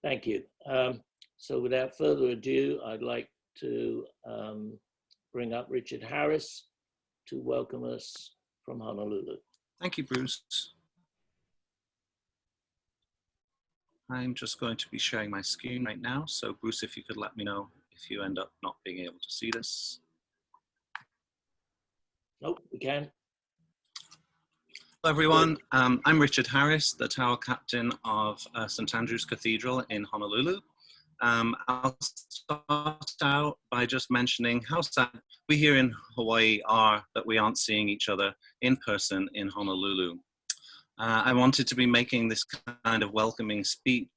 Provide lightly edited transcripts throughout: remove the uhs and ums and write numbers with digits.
Thank you. So without further ado, I'd like to bring up Richard Harris to welcome us from Honolulu. Thank you, Bruce. I'm just going to be sharing my screen right now. So Bruce, if you could let me know if you end up not being able to see this. Nope, we can. Hello everyone, I'm Richard Harris, the Tower Captain of St. Andrew's Cathedral in Honolulu. I'll start out by just mentioning how sad we here in Hawaii are that we aren't seeing each other in person in Honolulu. I wanted to be making this kind of welcoming speech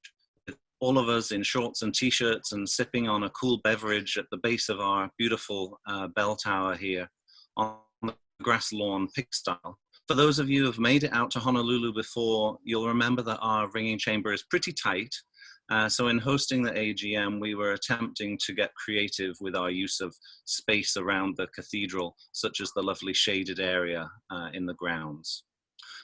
with all of us in shorts and t-shirts and sipping on a cool beverage at the base of our beautiful bell tower here on the grass lawn pig style. For those of you who have made it out to Honolulu before, you'll remember that our ringing chamber is pretty tight. So in hosting the AGM, we were attempting to get creative with our use of space around the cathedral, such as the lovely shaded area in the grounds.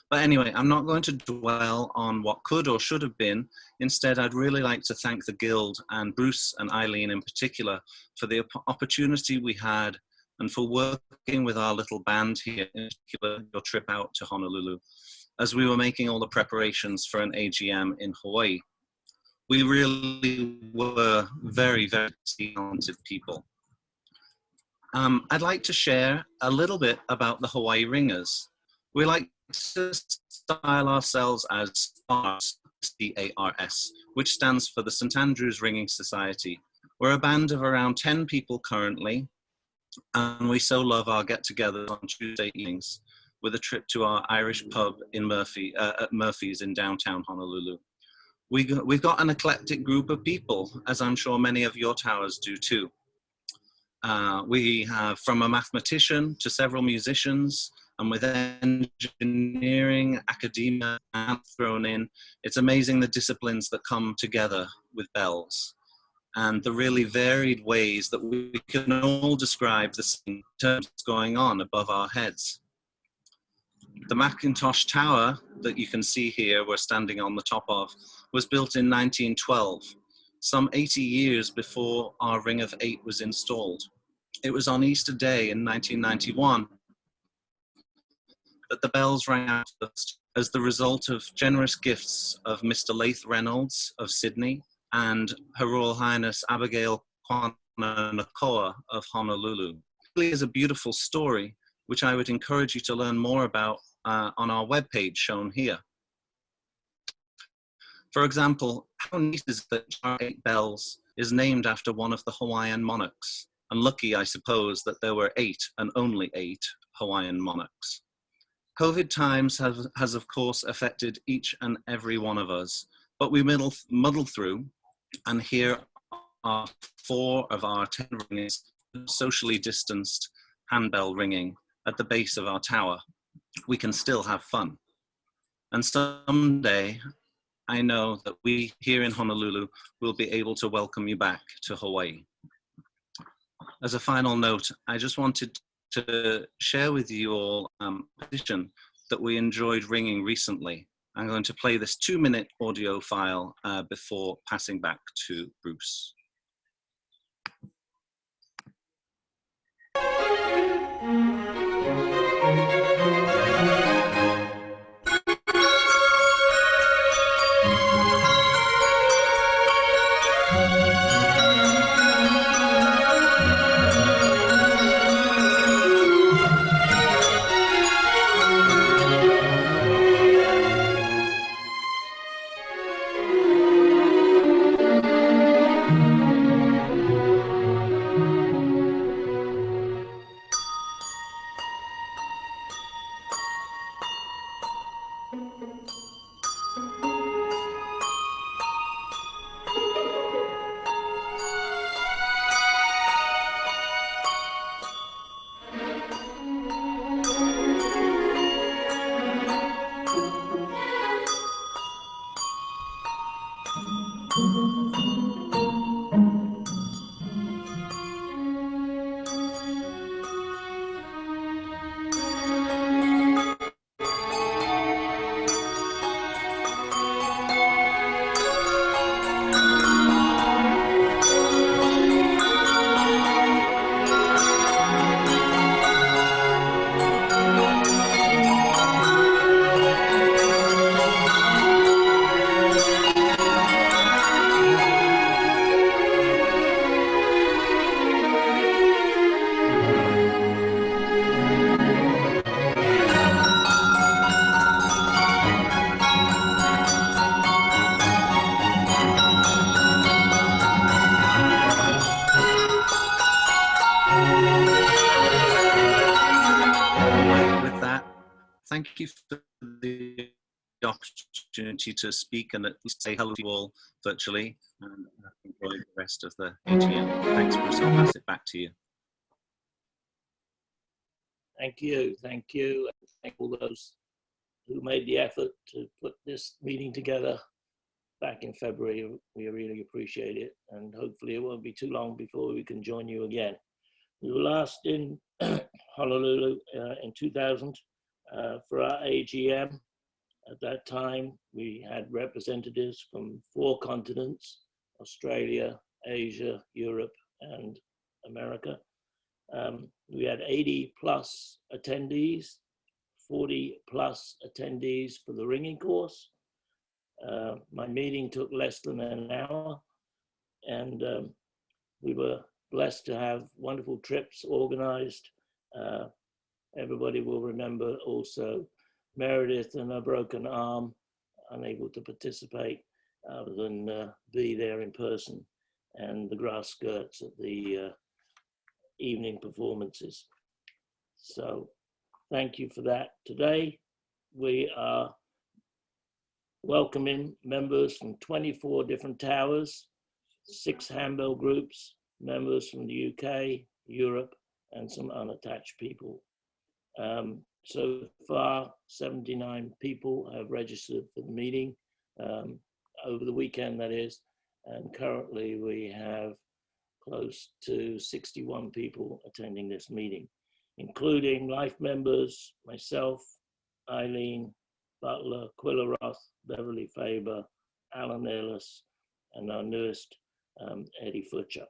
But anyway, I'm not going to dwell on what could or should have been. Instead, I'd really like to thank the Guild and Bruce and Eileen in particular for the opportunity we had and for working with our little band here, in particular, your trip out to Honolulu, as we were making all the preparations for an AGM in Hawaii. We really were very, very talented people. I'd like to share a little bit about the Hawaii Ringers. We like to style ourselves as STARS, S-T-A-R-S, which stands for the St. Andrew's Ringing Society. We're a band of around 10 people currently, and we so love our get-togethers on Tuesday evenings with a trip to our Irish pub in at Murphy's in downtown Honolulu. We've got an eclectic group of people, as I'm sure many of your towers do too. We have from a mathematician to several musicians, and with engineering, academia, and thrown in, it's amazing the disciplines that come together with bells and the really varied ways that we can all describe the same terms going on above our heads. The Macintosh Tower that you can see here, we're standing on the top of, was built in 1912, some 80 years before our Ring of 8 was installed. It was on Easter Day in 1991 that the bells rang out first as the result of generous gifts of Mr. Laith Reynolds of Sydney and Her Royal Highness Abigail Kwana Nakoa of Honolulu. It really is a beautiful story, which I would encourage you to learn more about on our webpage shown here. For example, how neat is that Jar 8 Bells is named after one of the Hawaiian monarchs? And lucky, I suppose, that there were 8 and only 8 Hawaiian monarchs. COVID times has of course affected each and every one of us, but we muddle through, and here are 4 of our 10 ringers socially distanced handbell ringing at the base of our tower. We can still have fun. And someday, I know that we here in Honolulu will be able to welcome you back to Hawaii. As a final note, I just wanted to share with you all a petition that we enjoyed ringing recently. I'm going to play this 2-minute audio file before passing back to Bruce. thank you for the opportunity to speak and at least say hello to you all virtually, and enjoy the rest of the AGM. Thanks, Bruce. I'll pass it back to you. Thank you. Thank you. Thank all those who made the effort to put this meeting together back in February. We really appreciate it, and hopefully it won't be too long before we can join you again. We were last in Honolulu in 2000 for our AGM. At that time, we had representatives from 4 continents: Australia, Asia, Europe, and America. We had 80 plus attendees, 40 plus attendees for the ringing course. My meeting took less than an hour, and we were blessed to have wonderful trips organized. Everybody will remember also Meredith and her broken arm, unable to participate other than be there in person, and the grass skirts at the evening performances. So thank you for that. Today we are welcoming members from 24 different towers, 6 handbell groups, members from the UK, Europe, and some unattached people. So far, 79 people have registered for the meeting, over the weekend that is, and currently we have close to 61 people attending this meeting, including life members, myself, Eileen Butler, Quilla Roth, Beverly Faber, Alan Ellis, and our newest, Eddie Futcher.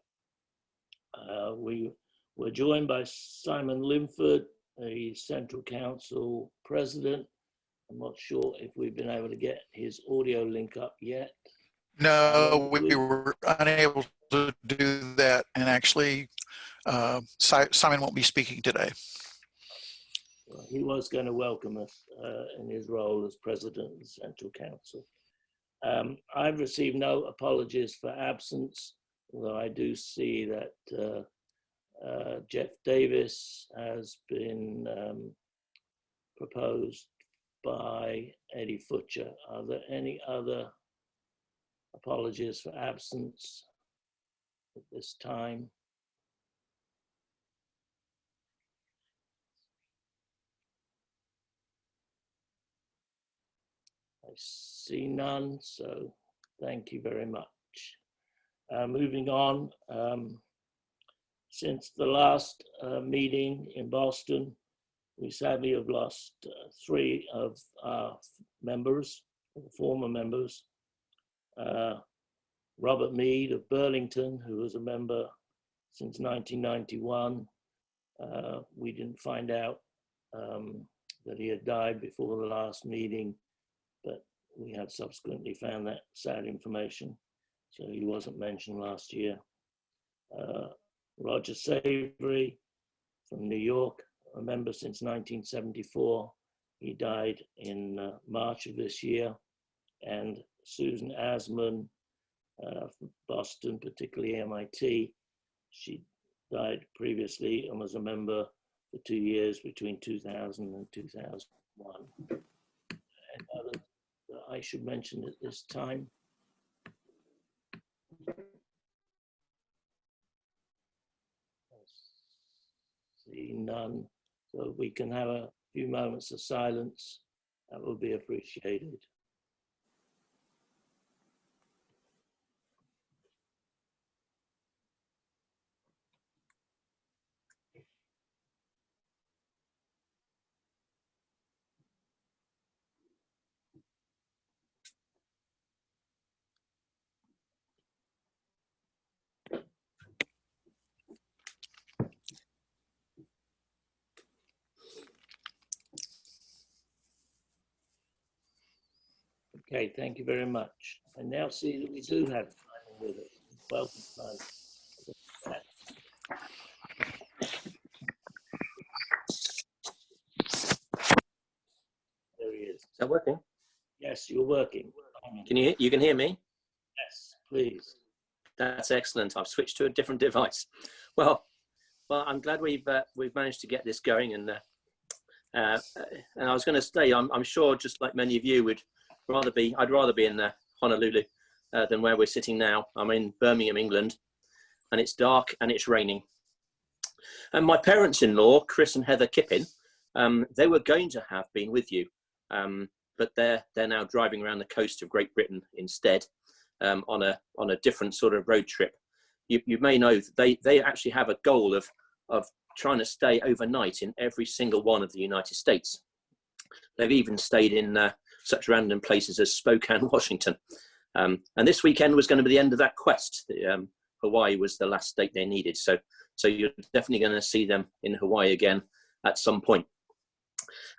We were joined by Simon Linford, the Central Council President. I'm not sure if we've been able to get his audio link up yet. No, we were unable to do that, and actually Simon won't be speaking today. Well, he was going to welcome us in his role as President of the Central Council. I've received no apologies for absence, although I do see that Jeff Davis has been proposed by Eddie Futcher. Are there any other apologies for absence at this time? I see none, so thank you very much. Moving on, since the last meeting in Boston, we sadly have lost 3 of our members, former members. Robert Mead of Burlington, who was a member since 1991. We didn't find out that he had died before the last meeting, but we have subsequently found that sad information. So he wasn't mentioned last year. Roger Savory from New York, a member since 1974. He died in March of this year. And Susan Asman from Boston, particularly MIT. She died previously and was a member for 2 years between 2000 and 2001. And others that I should mention at this time. I see none. So we can have a few moments of silence. That would be appreciated. Okay, thank you very much. I now see that we do have Simon with us. Welcome, Simon. There he is. Is that working? Yes, you're working. Can you can hear me? Yes, please. That's excellent. I've switched to a different device. Well, I'm glad we've managed to get this going, and And I was going to say, I'm sure, just like many of you, I'd rather be in Honolulu than where we're sitting now. I'm in Birmingham, England, and it's dark and it's raining. And my parents-in-law, Chris and Heather Kippin, they were going to have been with you, but they're now driving around the coast of Great Britain instead, on a different sort of road trip. You may know that they actually have a goal of trying to stay overnight in every single one of the United States. They've even stayed in such random places as Spokane, Washington. And this weekend was going to be the end of that quest. Hawaii was the last state they needed. So you're definitely going to see them in Hawaii again at some point.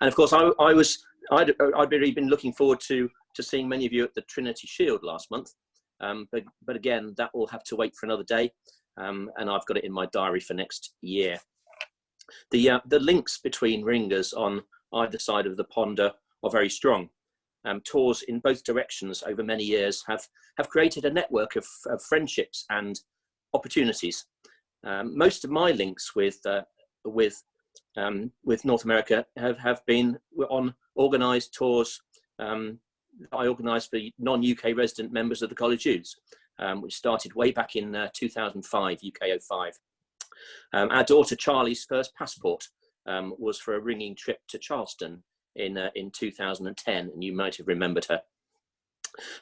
And of course, I'd really been looking forward to seeing many of you at the Trinity Shield last month. But again, that will have to wait for another day. And I've got it in my diary for next year. The links between ringers on either side of the pond are very strong. Tours in both directions over many years have created a network of friendships and opportunities. Most of my links with North America have been on organised tours I organised for non-UK resident members of the College Youths, which started way back in 2005, UK 05. Our daughter Charlie's first passport was for a ringing trip to Charleston in 2010, and you might have remembered her.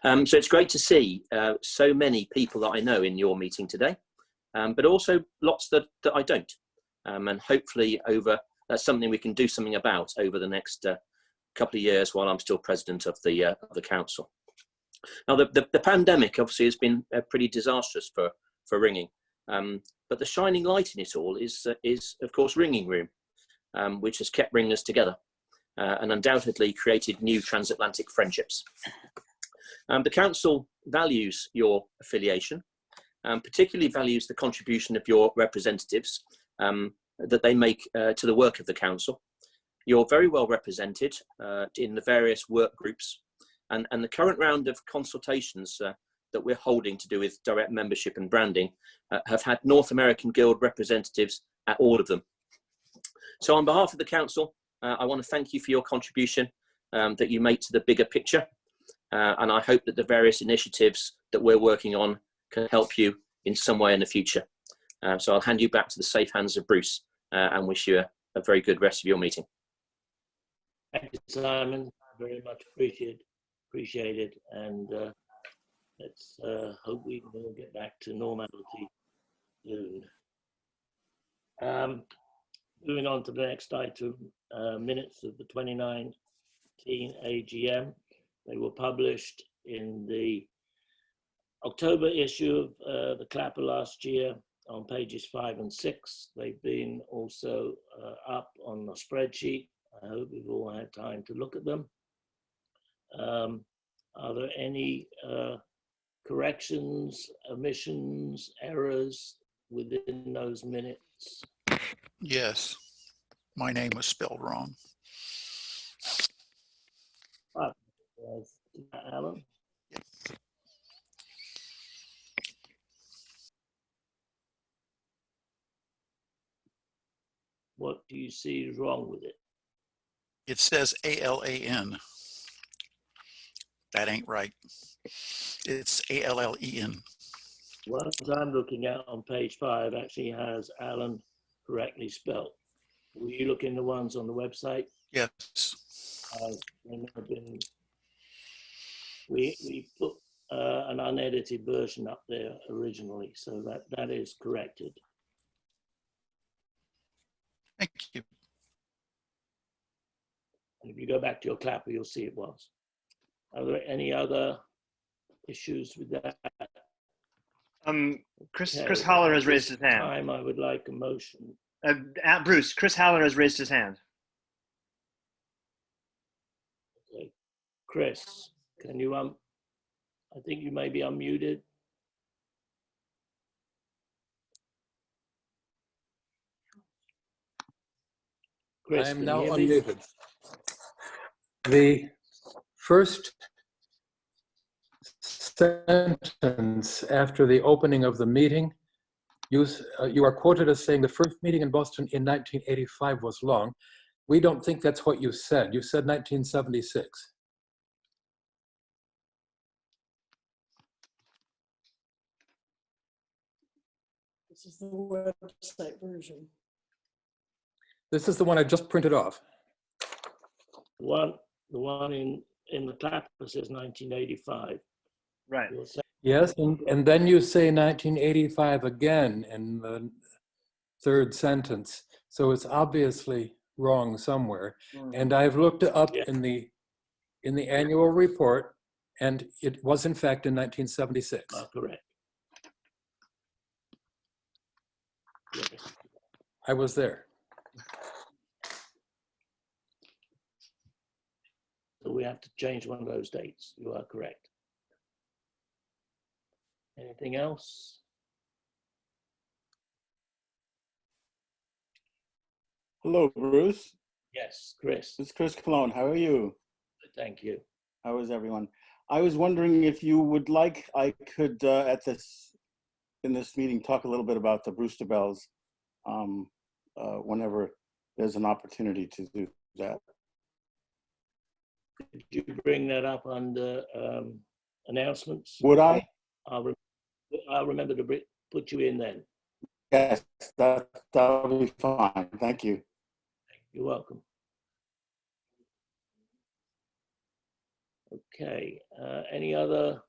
So it's great to see so many people that I know in your meeting today, but also lots that I don't. And hopefully that's something we can do something about over the next couple of years while I'm still president of the council. Now, the pandemic obviously has been pretty disastrous for ringing, but the shining light in it all is of course Ringing Room, which has kept ringers together and undoubtedly created new transatlantic friendships. The council values your affiliation, particularly values the contribution of your representatives that they make to the work of the council. You're very well represented in the various work groups, and the current round of consultations that we're holding to do with direct membership and branding have had North American Guild representatives at all of them. So on behalf of the council, I want to thank you for your contribution that you make to the bigger picture, and I hope that the various initiatives that we're working on can help you in some way in the future. So I'll hand you back to the safe hands of Bruce and wish you a very good rest of your meeting. Thank you, Simon. Very much appreciated. And let's hope we can all get back to normality soon. Moving on to the next item, minutes of the 2019 AGM. They were published in the October issue of the Clapper last year on pages 5 and 6. They've been also up on the spreadsheet. I hope you've all had time to look at them. Are there any corrections, omissions, errors within those minutes? Yes, my name was spelled wrong. Alan? What do you see is wrong with it? It says ALAN. That ain't right. It's ALLEN. What I'm looking at on page 5 actually has Alan correctly spelled. Were you looking at the ones on the website? Yes. We put an unedited version up there originally, so that is corrected. Thank you. And if you go back to your Clapper, you'll see it was. Are there any other issues with that? Chris Haller has raised his hand. Time I would like a motion. Bruce, Chris Haller has raised his hand. Okay. Chris, can you I think you may be unmuted. Chris, I am can now you hear me? unmuted. The first sentence after the opening of the meeting, you are quoted as saying the first meeting in Boston in 1985 was long. we don't think that's what you said. You said 1976. This is the website version. This is the one I just printed off. The one in the clapper says 1985. Right. You're saying Yes, and then you say 1985 again in the third sentence. So it's obviously wrong somewhere. And I've looked it up Yeah. in the annual report, and it was in fact in 1976. correct. Yes. I was there. So we have to change one of those dates. You are correct. Anything else? Hello, Bruce. Yes, Chris. It's Chris Cologne. How are you? Thank you. How is everyone? I was wondering if you would like, I could in this meeting talk a little bit about the Brewster Bells whenever there's an opportunity to do that. Did you bring that up under announcements? Would I? I'll remember to put you in then. Yes, that'll be fine. Thank you. You're welcome. Okay, any other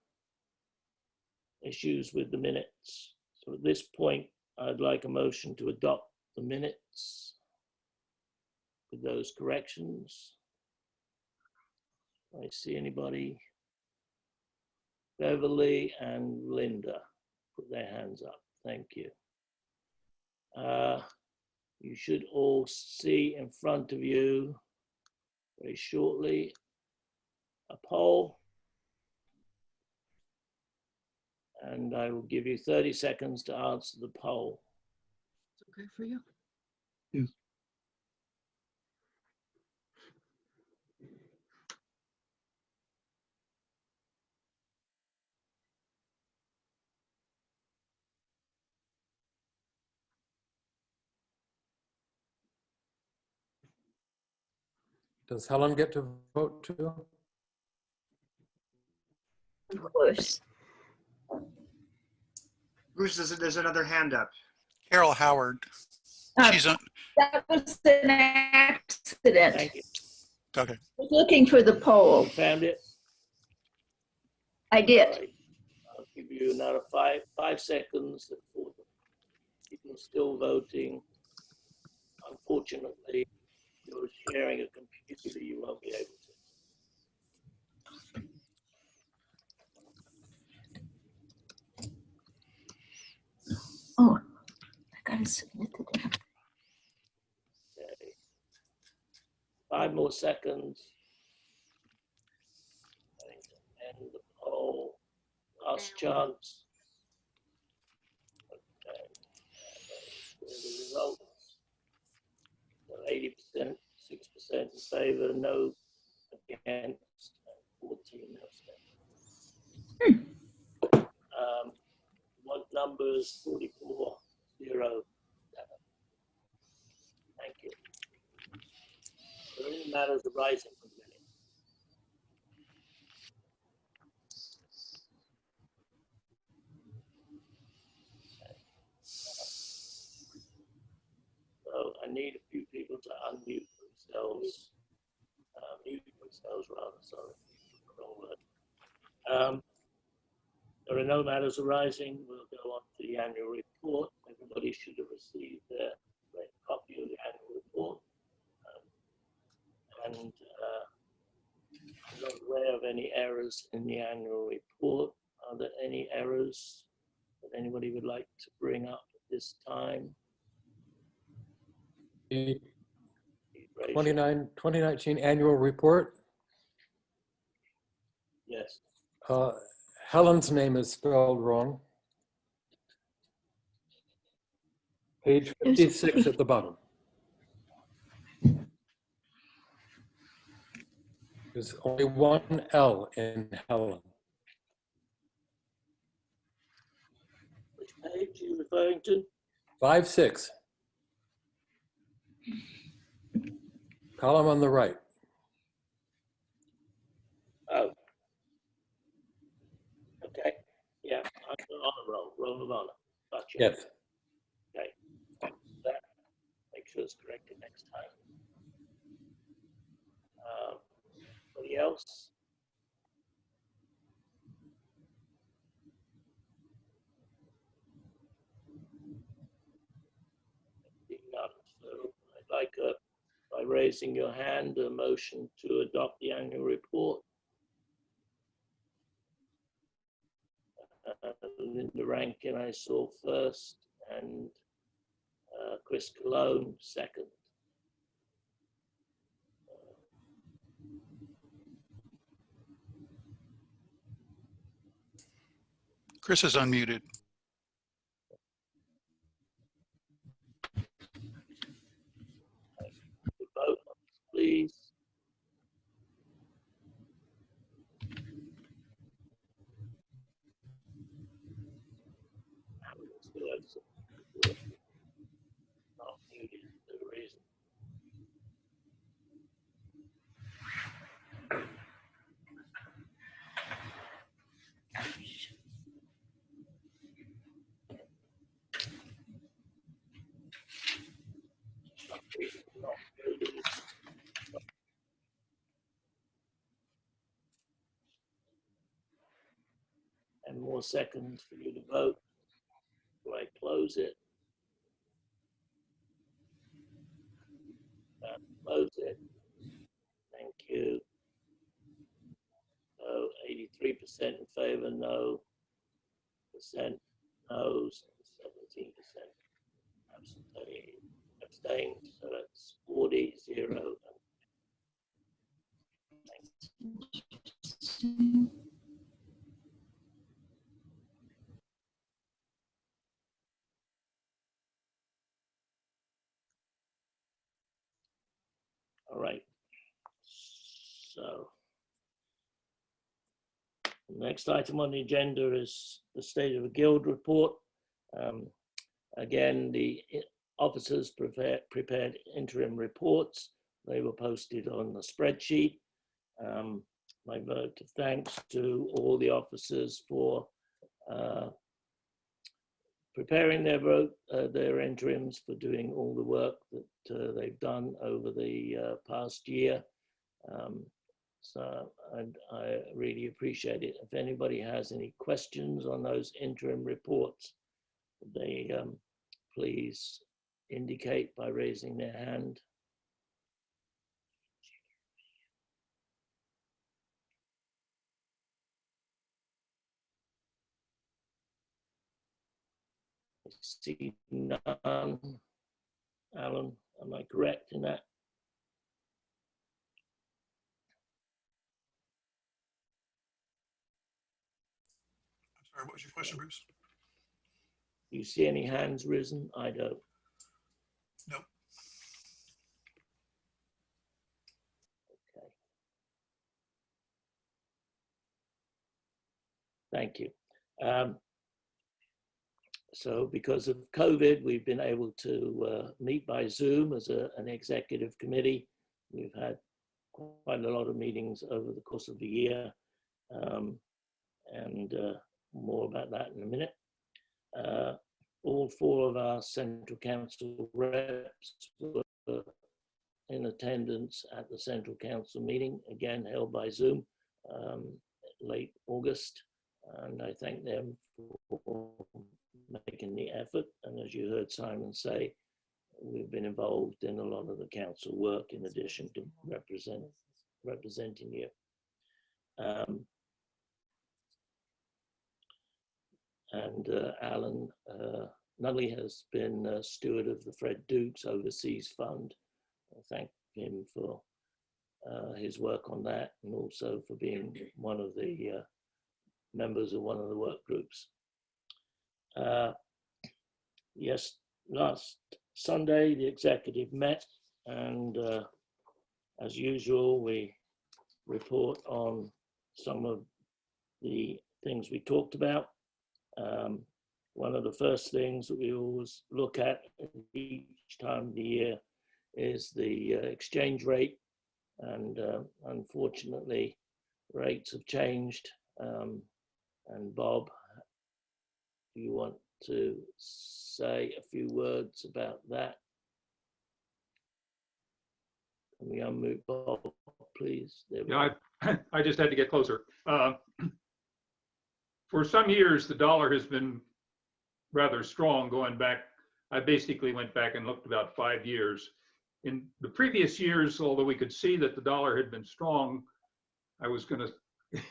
issues with the minutes? So at this point, I'd like a motion to adopt the minutes with those corrections. I see anybody? Beverly and Linda put their hands up. Thank you. You should all see in front of you very shortly a poll. And I will give you 30 seconds to answer the poll. It's okay for you? Does Helen get to vote too? Of course. Bruce, there's another hand up. Carol Howard. Uh, She's on, That was an accident. Thank you. okay. I was looking for the poll. You found it? I did. All right. I'll give you another five seconds for people still voting. Unfortunately, you're sharing a computer, you won't be able to. Oh, I gotta submit the damn. Okay. 5 more seconds. End the poll. Last chance. Okay. Here are the results. So 80%, 6% in favor, no against, and 14 abstain. What numbers? 44, 0. Thank you. Are there any matters arising from the minute? So I need a few people to unmute themselves, mute themselves rather, sorry, wrong word. There are no matters arising. We'll go on to the annual report. Everybody should have received their copy of the annual report. And I'm not aware of any errors in the annual report. Are there any errors that anybody would like to bring up at this time? The Raise your- 2019 annual report. Yes. Helen's name is spelled wrong. Page 56 at the bottom. There's only one L in Helen. Which page are you referring to? 5-6. Column on the right. Oh. Okay, yeah, I'm on a roll of honor. Gotcha. Yes. Okay, thanks for that. Make sure it's corrected next time. Anybody else? Seeing none. So I'd like, by raising your hand, a motion to adopt the annual report. Linda Rankin I saw first, and Chris Cologne second. Chris is unmuted. Vote, please. Not muted for a reason. Not muted. And more seconds for you to vote. Do I close it? Close it. Thank you. So 83% in favor, no percent no's, 17% abstained. So that's 40-0. All right. So the next item on the agenda is the State of the Guild report. Again, the officers prepared interim reports. They were posted on the spreadsheet. My vote of thanks to all the officers for preparing their interims, for doing all the work that they've done over the past year. So I really appreciate it. If anybody has any questions on those interim reports, they please indicate by raising their hand. I see none. Alan, am I correct in that? I'm sorry, what was your question, Bruce? Do you see any hands risen? I don't. Nope. Okay. Thank you. So because of COVID, we've been able to meet by Zoom as an executive committee. We've had quite a lot of meetings over the course of the year, and more about that in a minute. All four of our Central Council reps were in attendance at the Central Council meeting, again held by Zoom, late August, and I thank them for making the effort. And as you heard Simon say, we've been involved in a lot of the council work in addition to representing you. Alan Nunnally has been steward of the Fred Dukes Overseas Fund. I thank him for his work on that, and also for being one of the members of one of the work groups. Yes, last Sunday the executive met, and as usual we report on some of the things we talked about. One of the first things that we always look at each time of the year is the exchange rate. And unfortunately, rates have changed. And Bob, do you want to say a few words about that? Can we unmute Bob, please? There we Yeah, go. I just had to get closer. For some years, the dollar has been rather strong going back. I basically went back and looked about 5 years. In the previous years, although we could see that the dollar had been strong, I was going to,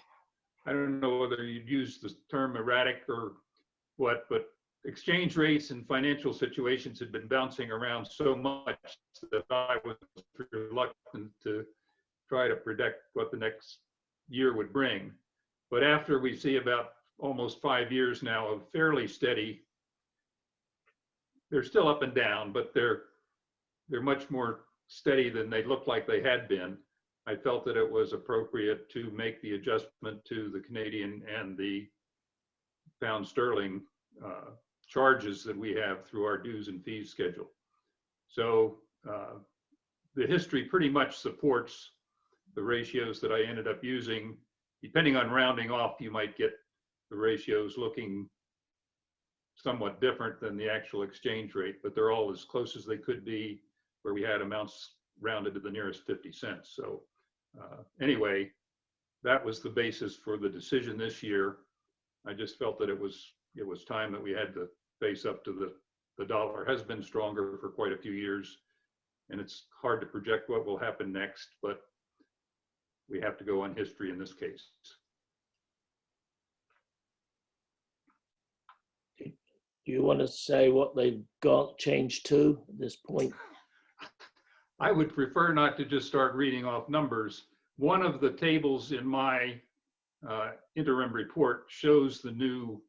I don't know whether you'd use the term erratic or what, but exchange rates and financial situations had been bouncing around so much that I was reluctant to try to predict what the next year would bring. But after we see about almost 5 years now of fairly steady, they're still up and down, but they're much more steady than they look like they had been. I felt that it was appropriate to make the adjustment to the Canadian and the pound sterling charges that we have through our dues and fees schedule. So the history pretty much supports the ratios that I ended up using. Depending on rounding off, you might get the ratios looking somewhat different than the actual exchange rate, but they're all as close as they could be, where we had amounts rounded to the nearest 50 cents. So anyway, that was the basis for the decision this year. I just felt that it was time that we had to face up to the dollar has been stronger for quite a few years, and it's hard to project what will happen next, but we have to go on history in this case. Do you want to say what they've got changed to at this point? I would prefer not to just start reading off numbers. One of the tables in my interim report shows the new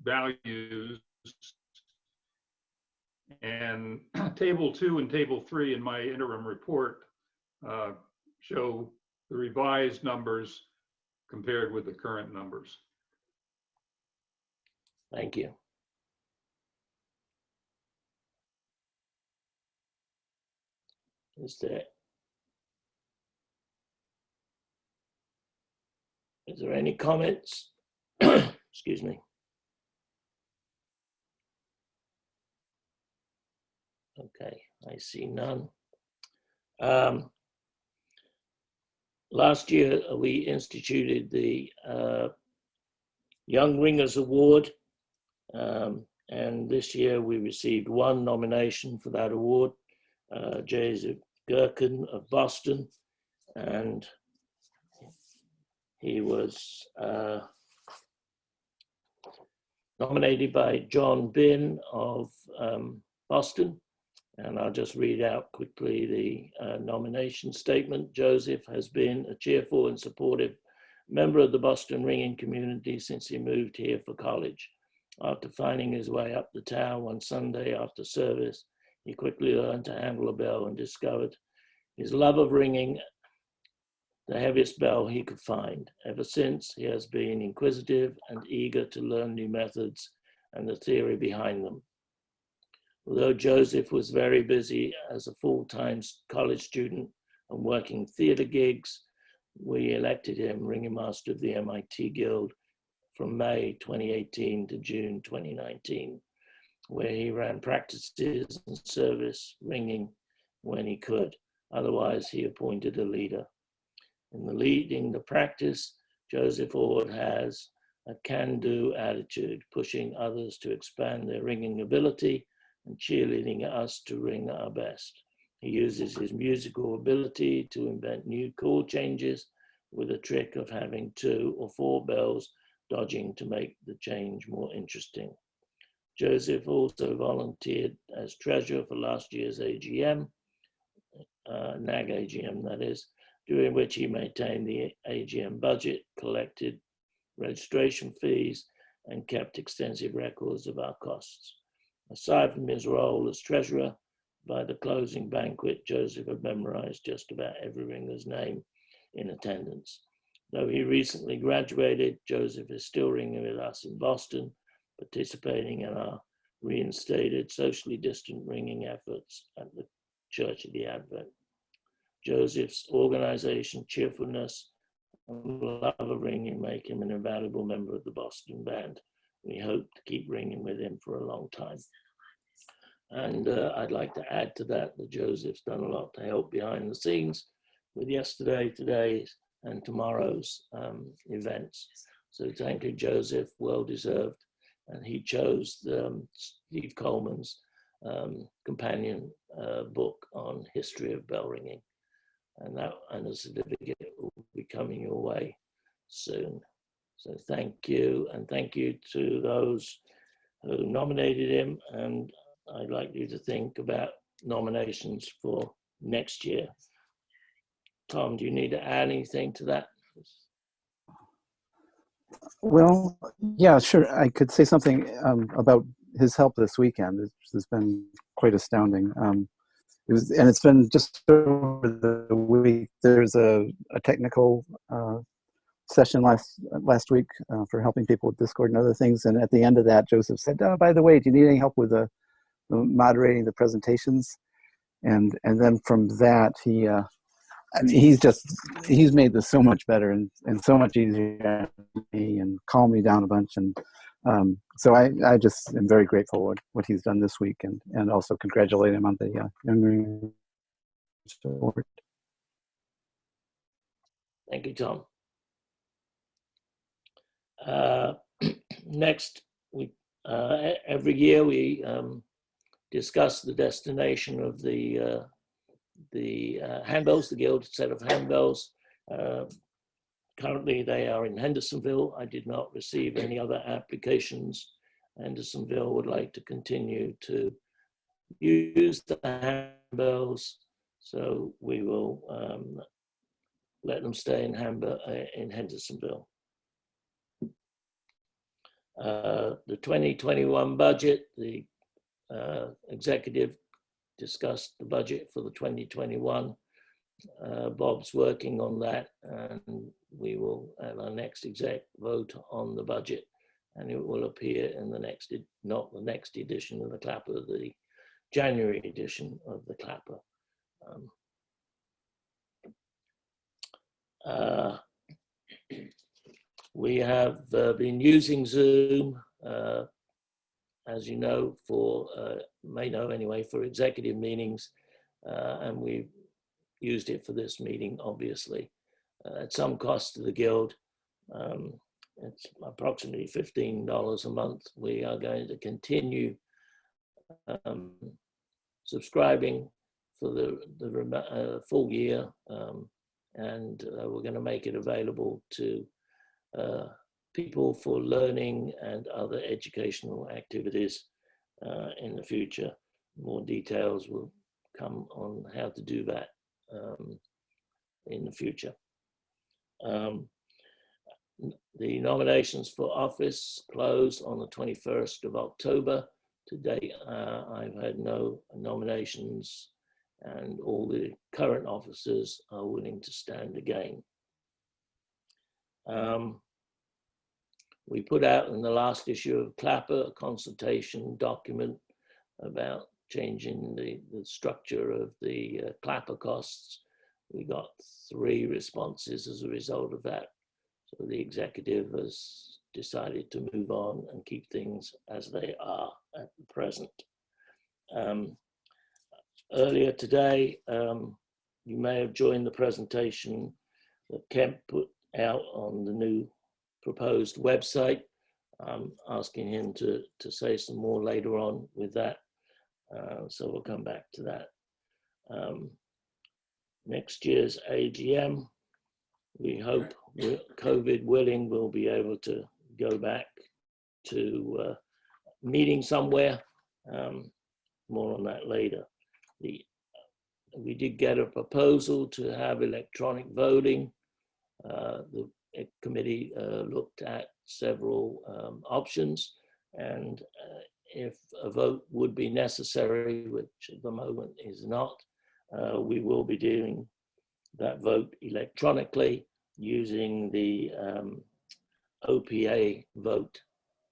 values, and table 2 and table 3 in my interim report show the revised numbers compared with the current numbers. Thank you. Is there any comments? Excuse me. Okay, I see none. Last year, we instituted the Young Ringers Award, and this year we received one nomination for that award, Joseph Gherkin of Boston, and he was nominated by John Bin of Boston. And I'll just read out quickly the nomination statement. Joseph has been a cheerful and supportive member of the Boston ringing community since he moved here for college. After finding his way up the tower one Sunday after service, he quickly learned to handle a bell and discovered his love of ringing the heaviest bell he could find. Ever since, he has been inquisitive and eager to learn new methods and the theory behind them. Although Joseph was very busy as a full-time college student and working theater gigs, we elected him Ringing Master of the MIT Guild from May 2018 to June 2019, where he ran practices and service ringing when he could. Otherwise, he appointed a leader. In the leading the practice, Joseph Ord has a can-do attitude, pushing others to expand their ringing ability and cheerleading us to ring our best. He uses his musical ability to invent new chord changes with a trick of having 2 or 4 bells dodging to make the change more interesting. Joseph also volunteered as treasurer for last year's AGM, NAG AGM that is, during which he maintained the AGM budget, collected registration fees, and kept extensive records of our costs. Aside from his role as treasurer, by the closing banquet, Joseph had memorized just about every ringer's name in attendance. Though he recently graduated, Joseph is still ringing with us in Boston, participating in our reinstated socially distant ringing efforts at the Church of the Advent. Joseph's organization, cheerfulness, and love of ringing make him an invaluable member of the Boston Band. We hope to keep ringing with him for a long time. And I'd like to add to that Joseph's done a lot to help behind the scenes with yesterday, today's, and tomorrow's events. So thank you, Joseph, well deserved. And he chose Steve Coleman's companion book on history of bell ringing. And a certificate will be coming your way soon. So thank you, and thank you to those who nominated him. And I'd like you to think about nominations for next year. Tom, do you need to add anything to that? Well, yeah, sure. I could say something about his help this weekend. It's been quite astounding. And it's been just over the week. There's a technical session last week for helping people with Discord and other things. And at the end of that, Joseph said, "Oh, by the way, do you need any help with moderating the presentations?" And then from that, he's made this so much better and so much easier for me and calmed me down a bunch. And so I just am very grateful for what he's done this week, and also congratulate him on the Young Ringers Award. Thank you, Tom. Next, every year we discuss the destination of the handbells, the Guild set of handbells. Currently, they are in Hendersonville. I did not receive any other applications. Hendersonville would like to continue to use the handbells, so we will let them stay in Hendersonville. The 2021 budget, the executive discussed the budget for the 2021. Bob's working on that, and we will have our next exec vote on the budget, and it will appear in the next, not the next edition of the Clapper, the January edition of the Clapper. We have been using Zoom, as you know, may know anyway, for executive meetings, and we've used it for this meeting, obviously, at some cost to the Guild. It's approximately $15 a month. We are going to continue subscribing for the full year, and we're going to make it available to people for learning and other educational activities in the future. More details will come on how to do that in the future. The nominations for office closed on the 21st of October. To date, I've had no nominations, and all the current officers are willing to stand again. We put out in the last issue of Clapper a consultation document about changing the structure of the Clapper costs. We got 3 responses as a result of that. So the executive has decided to move on and keep things as they are at the present. Earlier today, you may have joined the presentation that Kemp put out on the new proposed website. I'm asking him to say some more later on with that. So we'll come back to that. Next year's AGM, we hope, COVID willing, we'll be able to go back to meeting somewhere. More on that later. We did get a proposal to have electronic voting. The committee looked at several options, and if a vote would be necessary, which at the moment is not, we will be doing that vote electronically using the OPA vote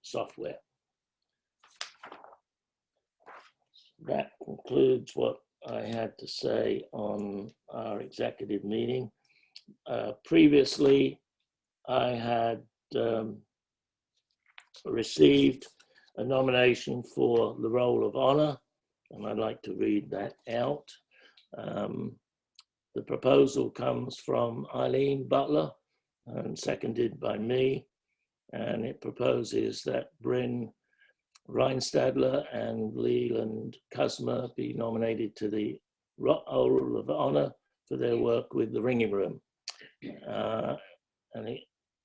software. That concludes what I had to say on our executive meeting. Previously, I had received a nomination for the role of honor, and I'd like to read that out. The proposal comes from Eileen Butler and seconded by me, and it proposes that Bryn Reinstadler and Leland Kusma be nominated to the Role of Honor for their work with the Ringing Room. And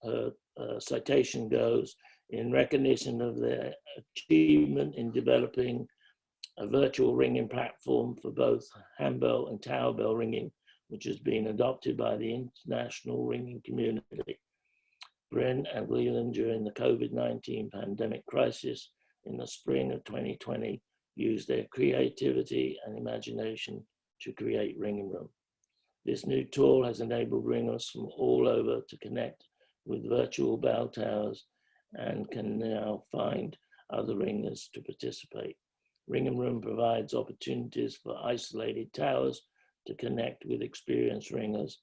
her citation goes, in recognition of their achievement in developing a virtual ringing platform for both handbell and tower bell ringing, which has been adopted by the international ringing community. Bryn and Leland, during the COVID-19 pandemic crisis in the spring of 2020, used their creativity and imagination to create Ringing Room. This new tool has enabled ringers from all over to connect with virtual bell towers and can now find other ringers to participate. Ringing Room provides opportunities for isolated towers to connect with experienced ringers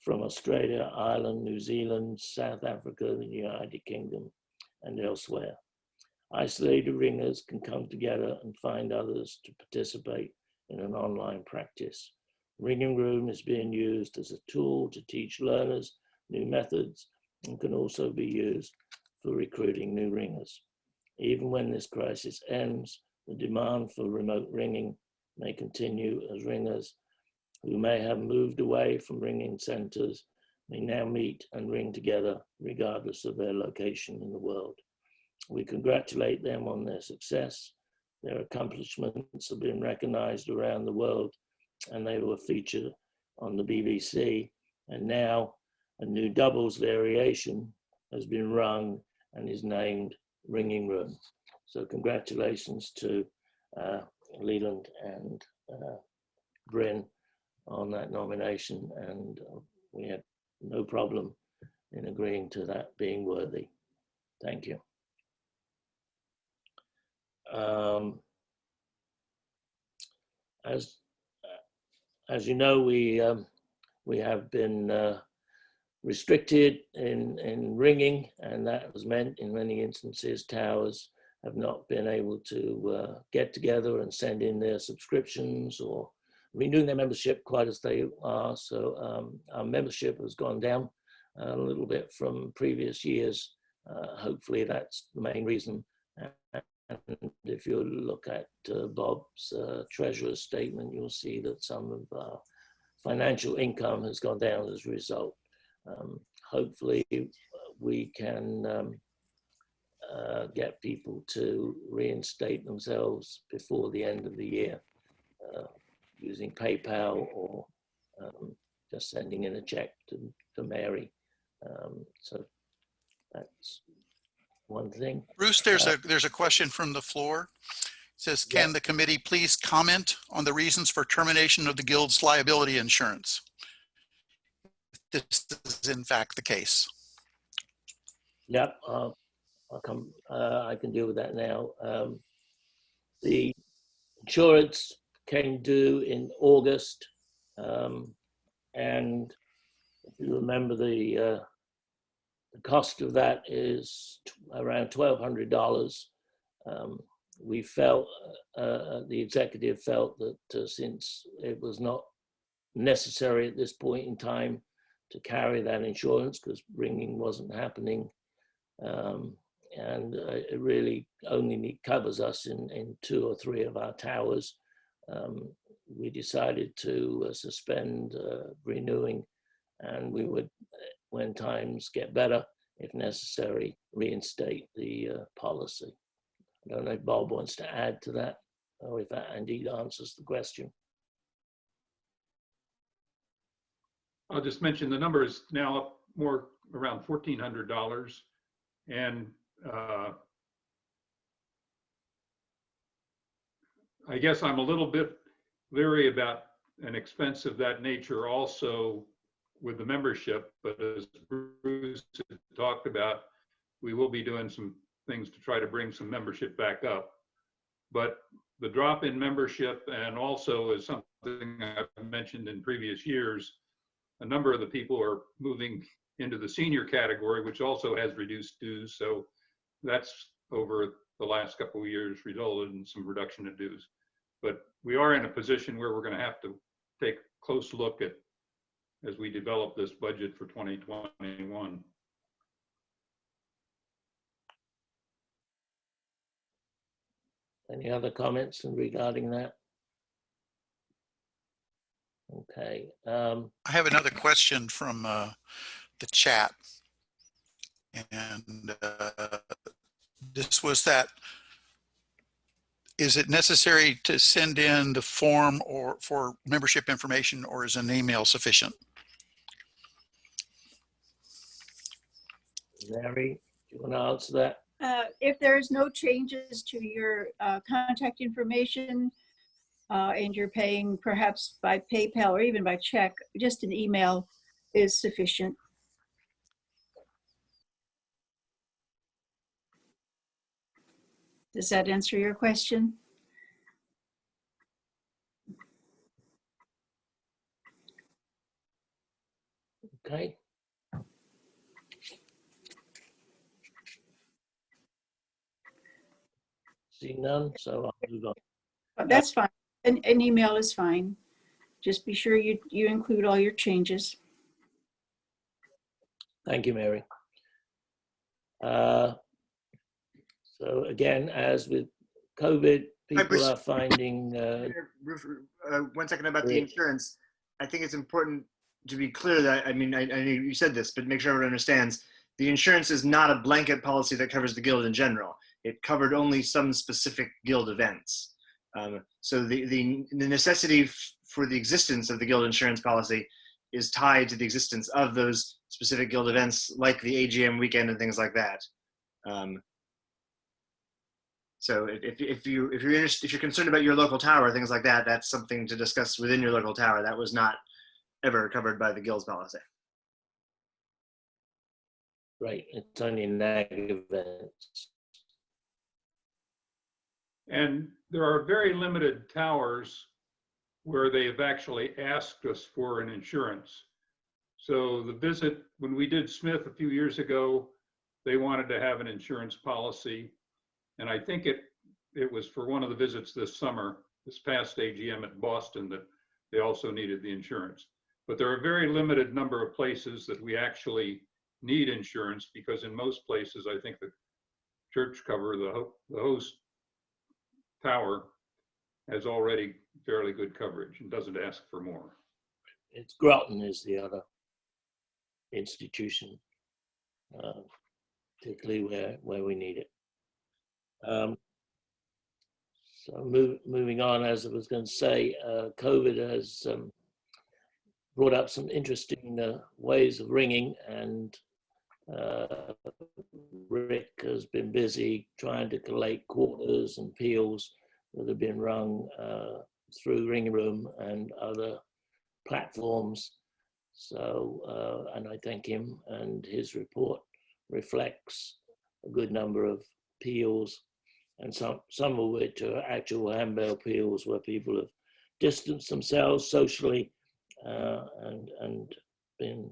from Australia, Ireland, New Zealand, South Africa, the United Kingdom, and elsewhere. Isolated ringers can come together and find others to participate in an online practice. Ringing Room is being used as a tool to teach learners new methods and can also be used for recruiting new ringers. Even when this crisis ends, the demand for remote ringing may continue as ringers who may have moved away from ringing centers may now meet and ring together regardless of their location in the world. We congratulate them on their success. Their accomplishments have been recognized around the world, and they were featured on the BBC. And now a new doubles variation has been rung and is named Ringing Room. So congratulations to Leland and Bryn on that nomination, and we had no problem in agreeing to that being worthy. Thank you. As you know, we have been restricted in ringing, and that has meant in many instances towers have not been able to get together and send in their subscriptions or renewing their membership quite as they are. So our membership has gone down a little bit from previous years. Hopefully that's the main reason. And if you look at Bob's treasurer's statement, you'll see that some of our financial income has gone down as a result. Hopefully we can get people to reinstate themselves before the end of the year using PayPal or just sending in a check to Mary. So that's one thing. Bruce, there's a question from the floor. It says, can the committee please comment on the reasons for termination of the Guild's liability insurance? This is in fact the case. Yep, I can deal with that now. The insurance came due in August, and if you remember, the cost of that is around $1,200. We felt, the executive felt that since it was not necessary at this point in time to carry that insurance because ringing wasn't happening, and it really only covers us in 2 or 3 of our towers, we decided to suspend renewing, and we would, when times get better, if necessary, reinstate the policy. I don't know if Bob wants to add to that, or if that indeed answers the question. I'll just mention the number is now up more around $1,400, and I guess I'm a little bit leery about an expense of that nature also with the membership, but as Bruce had talked about, we will be doing some things to try to bring some membership back up. But the drop in membership, and also as something I've mentioned in previous years, a number of the people are moving into the senior category, which also has reduced dues. So that's over the last couple of years resulted in some reduction in dues. But we are in a position where we're going to have to take a close look at as we develop this budget for 2021. Any other comments regarding that? Okay. I have another question from the chat. And this was that, is it necessary to send in the form or for membership information, or is an email sufficient? Mary, do you want to answer that? If there's no changes to your contact information and you're paying perhaps by PayPal or even by check, just an email is sufficient. Does that answer your question? Okay. See none, so I'll move on. That's fine. An email is fine. Just be sure you include all your changes. Thank you, Mary. So again, as with COVID, people are finding. 1 second about the insurance. I think it's important to be clear that, I mean, I know you said this, but make sure everyone understands, the insurance is not a blanket policy that covers the guild in general. It covered only some specific guild events. So the necessity for the existence of the guild insurance policy is tied to the existence of those specific guild events, like the AGM weekend and things like that. So if you're concerned about your local tower, things like that, that's something to discuss within your local tower. That was not ever covered by the guild's policy. Right, it's only negative events. And there are very limited towers where they have actually asked us for an insurance. So the visit, when we did Smith a few years ago, they wanted to have an insurance policy. And I think it was for one of the visits this summer, this past AGM at Boston, that they also needed the insurance. But there are a very limited number of places that we actually need insurance, because in most places, I think the church cover, the host tower, has already fairly good coverage and doesn't ask for more. It's Groton is the other institution, particularly where we need it. So moving on, as I was going to say, COVID has brought up some interesting ways of ringing, and Rick has been busy trying to collate quarters and peals that have been rung through Ring Room and other platforms. So, and I thank him, and his report reflects a good number of peals, and some of which are actual handbell peals where people have distanced themselves socially and been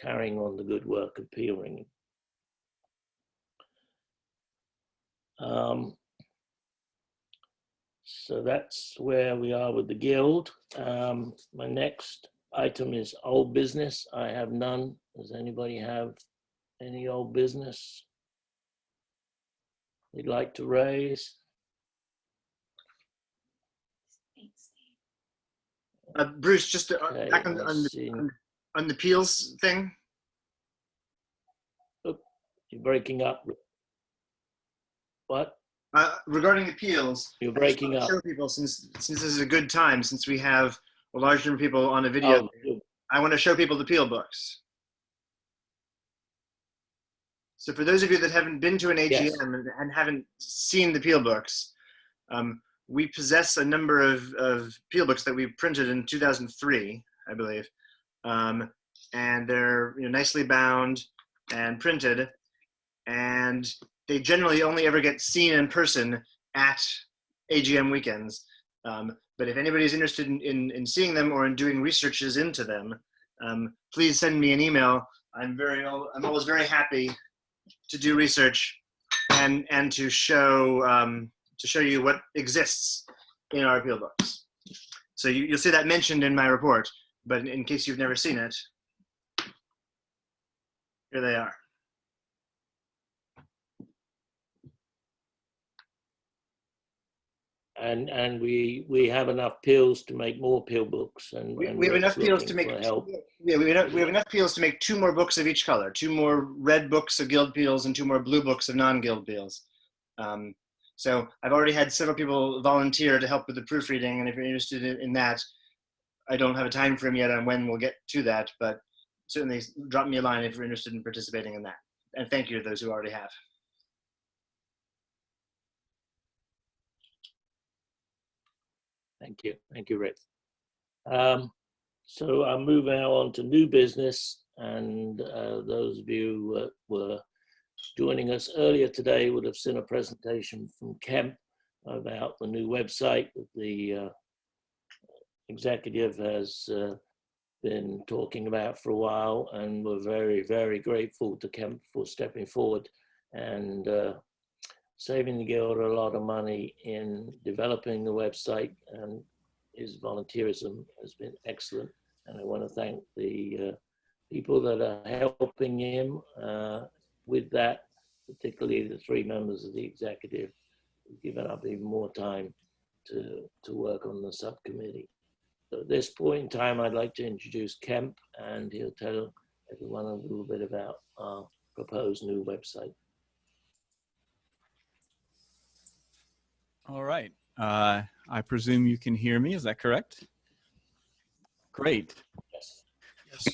carrying on the good work of peal ringing. So that's where we are with the Guild. My next item is old business. I have none. Does anybody have any old business you'd like to raise? Bruce, just Okay, back on the peals thing. Oh, you're breaking up. What? Regarding appeals, You're breaking up. show people, since this is a good time, since we have a large number of people on a video, Oh, I want to show people the peel books. So for those of you that haven't been to an AGM Yes. and haven't seen the peel books, we possess a number of peel books that we printed in 2003, I believe, and they're nicely bound and printed, and they generally only ever get seen in person at AGM weekends. But if anybody's interested in seeing them or in doing researches into them, please send me an email. I'm always very happy to do research and to show you what exists in our appeal books. So you'll see that mentioned in my report, but in case you've never seen it, here they are. And we have enough appeals to make more appeal books, and We have Rick's enough appeals to looking make for help. we have enough appeals to make 2 more books of each color, 2 more red books of guild appeals and 2 more blue books of non-guild appeals. So I've already had several people volunteer to help with the proofreading, and if you're interested in that, I don't have a time frame yet on when we'll get to that, but certainly drop me a line if you're interested in participating in that. And thank you to those who already have. Thank you, Rick. So I'm moving now on to new business, and those of you who were joining us earlier today would have seen a presentation from Kemp about the new website that the executive has been talking about for a while, and we're very, very grateful to Kemp for stepping forward and saving the Guild a lot of money in developing the website, and his volunteerism has been excellent. And I want to thank the people that are helping him with that, particularly the 3 members of the executive who've given up even more time to work on the subcommittee. So at this point in time, I'd like to introduce Kemp, and he'll tell everyone a little bit about our proposed new website. All right. I presume you can hear me. Is that correct? Great. Yes.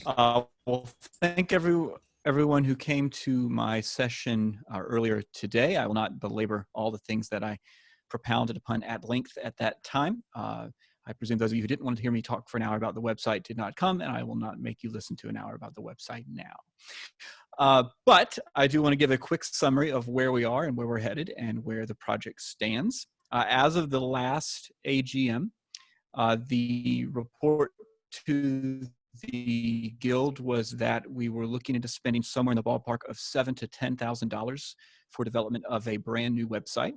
Well, thank everyone who came to my session earlier today. I will not belabor all the things that I propounded upon at length at that time. I presume those of you who didn't want to hear me talk for an hour about the website did not come, and I will not make you listen to an hour about the website now. But I do want to give a quick summary of where we are and where we're headed and where the project stands. As of the last AGM, the report to the Guild was that we were looking into spending somewhere in the ballpark of $7,000 to $10,000 for development of a brand new website.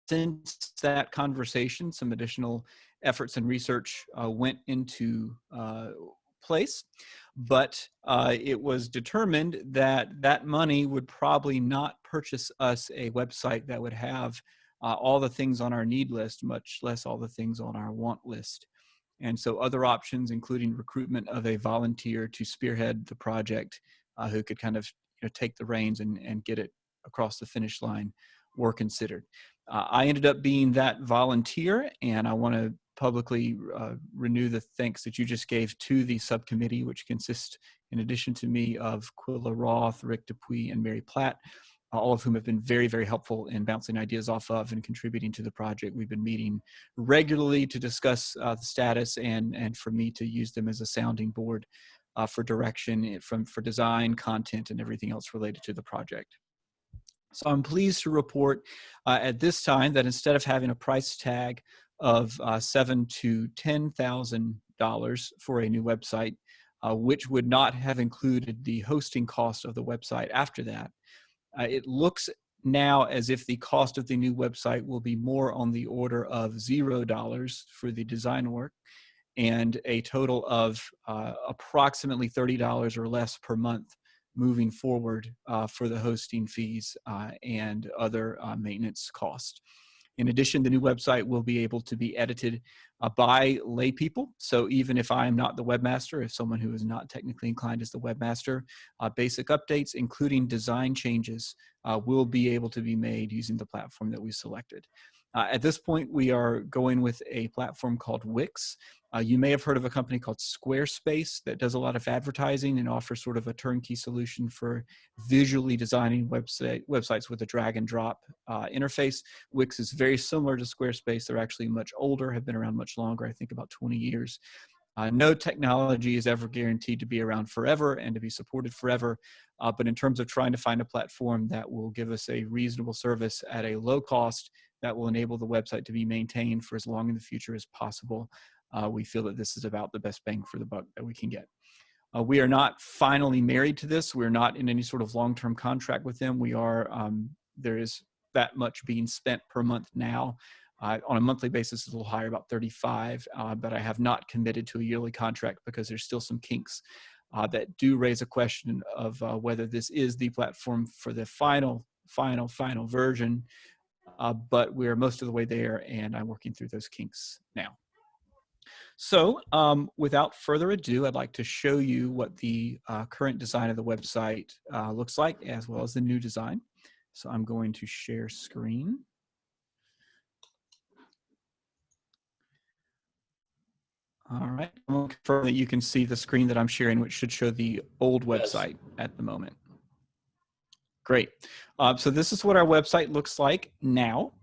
Since that conversation, some additional efforts and research went into place, but it was determined that that money would probably not purchase us a website that would have all the things on our need list, much less all the things on our want list. And so other options, including recruitment of a volunteer to spearhead the project, who could kind of take the reins and get it across the finish line, were considered. I ended up being that volunteer, and I want to publicly renew the thanks that you just gave to the subcommittee, which consists, in addition to me, of Quilla Roth, Rick Dupuy, and Mary Platt, all of whom have been very, very helpful in bouncing ideas off of and contributing to the project. We've been meeting regularly to discuss the status and for me to use them as a sounding board for direction for design, content, and everything else related to the project. So I'm pleased to report at this time that instead of having a price tag of $7,000 to $10,000 for a new website, which would not have included the hosting cost of the website after that, it looks now as if the cost of the new website will be more on the order of $0 for the design work and a total of approximately $30 or less per month moving forward for the hosting fees and other maintenance costs. In addition, the new website will be able to be edited by lay people. So even if I am not the webmaster, if someone who is not technically inclined is the webmaster, basic updates, including design changes, will be able to be made using the platform that we selected. At this point, we are going with a platform called Wix. You may have heard of a company called Squarespace that does a lot of advertising and offers sort of a turnkey solution for visually designing websites with a drag and drop interface. Wix is very similar to Squarespace. They're actually much older, have been around much longer, I think about 20 years. No technology is ever guaranteed to be around forever and to be supported forever. But in terms of trying to find a platform that will give us a reasonable service at a low cost that will enable the website to be maintained for as long in the future as possible. We feel that this is about the best bang for the buck that we can get. We are not finally married to this. We're not in any sort of long-term contract with them. We are, there is that much being spent per month now. On a monthly basis, it's a little higher, about 35, but I have not committed to a yearly contract because there's still some kinks that do raise a question of whether this is the platform for the final version, but we're most of the way there, and I'm working through those kinks now. So without further ado, I'd like to show you what the current design of the website looks like, as well as the new design. So I'm going to share screen. All right, I'm going to confirm that you can see the screen that I'm sharing, which should show the old website at the moment. Great. So this is what our website looks like now.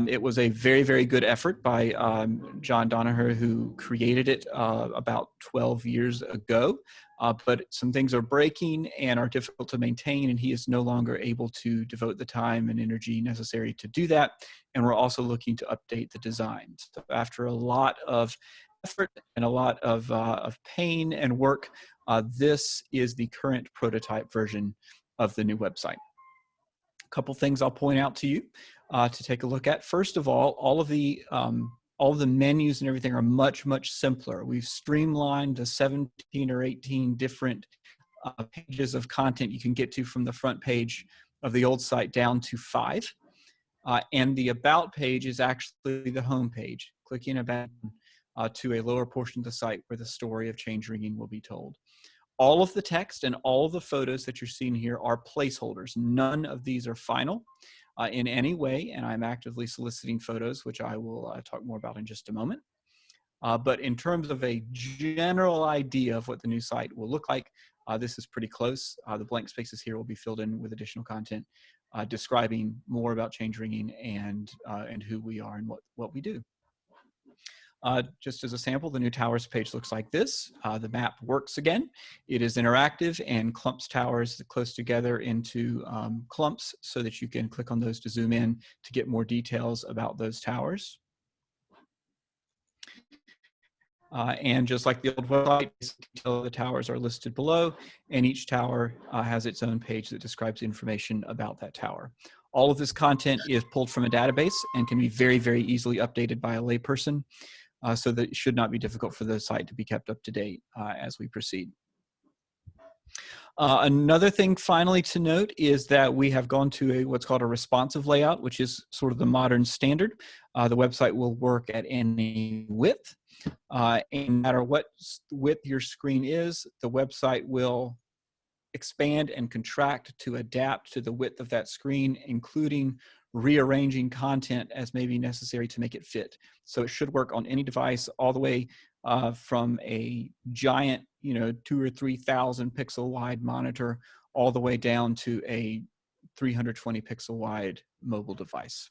It was a very, very good effort by John Donaher, who created it about 12 years ago. But some things are breaking and are difficult to maintain, and he is no longer able to devote the time and energy necessary to do that. And we're also looking to update the design. So after a lot of effort and a lot of pain and work, this is the current prototype version of the new website. A couple things I'll point out to you to take a look at. First of all of the menus and everything are much, much simpler. We've streamlined the 17 or 18 different pages of content you can get to from the front page of the old site down to 5. And the About page is actually the home page. Clicking About to a lower portion of the site where the story of change ringing will be told. All of the text and all of the photos that you're seeing here are placeholders. None of these are final in any way, and I'm actively soliciting photos, which I will talk more about in just a moment. But in terms of a general idea of what the new site will look like, this is pretty close. The blank spaces here will be filled in with additional content describing more about change ringing and who we are and what we do. Just as a sample, the new towers page looks like this. The map works again. It is interactive and clumps towers close together into clumps so that you can click on those to zoom in to get more details about those towers. And just like the old website, the towers are listed below, and each tower has its own page that describes information about that tower. All of this content is pulled from a database and can be very, very easily updated by a layperson. So that it should not be difficult for the site to be kept up to date as we proceed. Another thing finally to note is that we have gone to what's called a responsive layout, which is sort of the modern standard. The website will work at any width. And no matter what width your screen is, the website will expand and contract to adapt to the width of that screen, including rearranging content as may be necessary to make it fit. So it should work on any device, all the way from a giant, 2,000 or 3,000 pixel wide monitor, all the way down to a 320 pixel wide mobile device.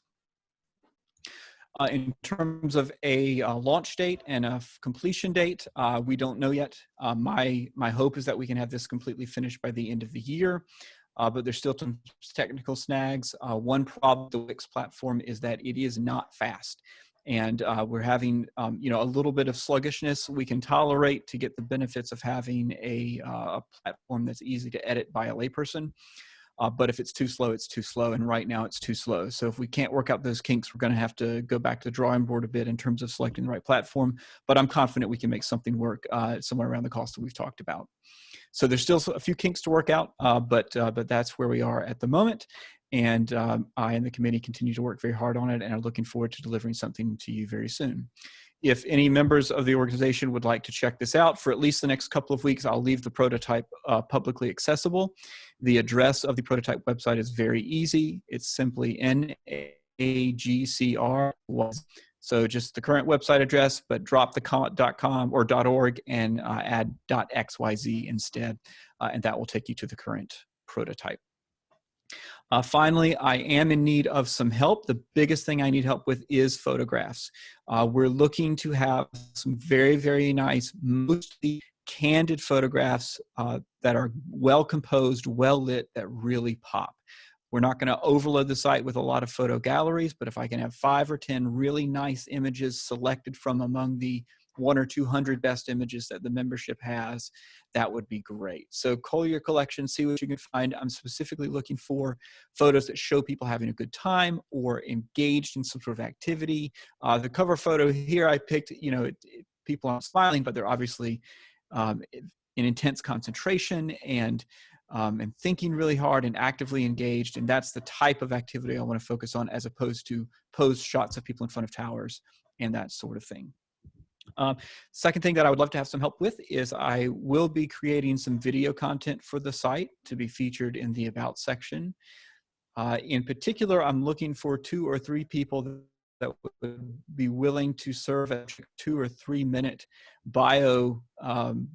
In terms of a launch date and a completion date, we don't know yet. My hope is that we can have this completely finished by the end of the year. But there's still some technical snags. One problem with the Wix platform is that it is not fast. And we're having a little bit of sluggishness we can tolerate to get the benefits of having a platform that's easy to edit by a layperson. But if it's too slow, it's too slow. And right now it's too slow. So if we can't work out those kinks, we're going to have to go back to the drawing board a bit in terms of selecting the right platform. But I'm confident we can make something work somewhere around the cost that we've talked about. So there's still a few kinks to work out, but that's where we are at the moment. And I and the committee continue to work very hard on it and are looking forward to delivering something to you very soon. If any members of the organization would like to check this out for at least the next couple of weeks, I'll leave the prototype publicly accessible. The address of the prototype website is very easy. It's simply NAGCR. So just the current website address, but drop the .com or .org and add .xyz instead, and that will take you to the current prototype. Finally, I am in need of some help. The biggest thing I need help with is photographs. We're looking to have some very, very nice, mostly candid photographs that are well composed, well lit, that really pop. We're not going to overload the site with a lot of photo galleries, but if I can have 5 or 10 really nice images selected from among the 100 or 200 best images that the membership has, that would be great. So cull your collection, see what you can find. I'm specifically looking for photos that show people having a good time or engaged in some sort of activity. The cover photo here I picked, you know, people aren't smiling, but they're obviously in intense concentration and thinking really hard and actively engaged. And that's the type of activity I want to focus on, as opposed to posed shots of people in front of towers and that sort of thing. Second thing that I would love to have some help with is I will be creating some video content for the site to be featured in the About section. In particular, I'm looking for 2 or 3 people that would be willing to serve as 2 or 3 minute bio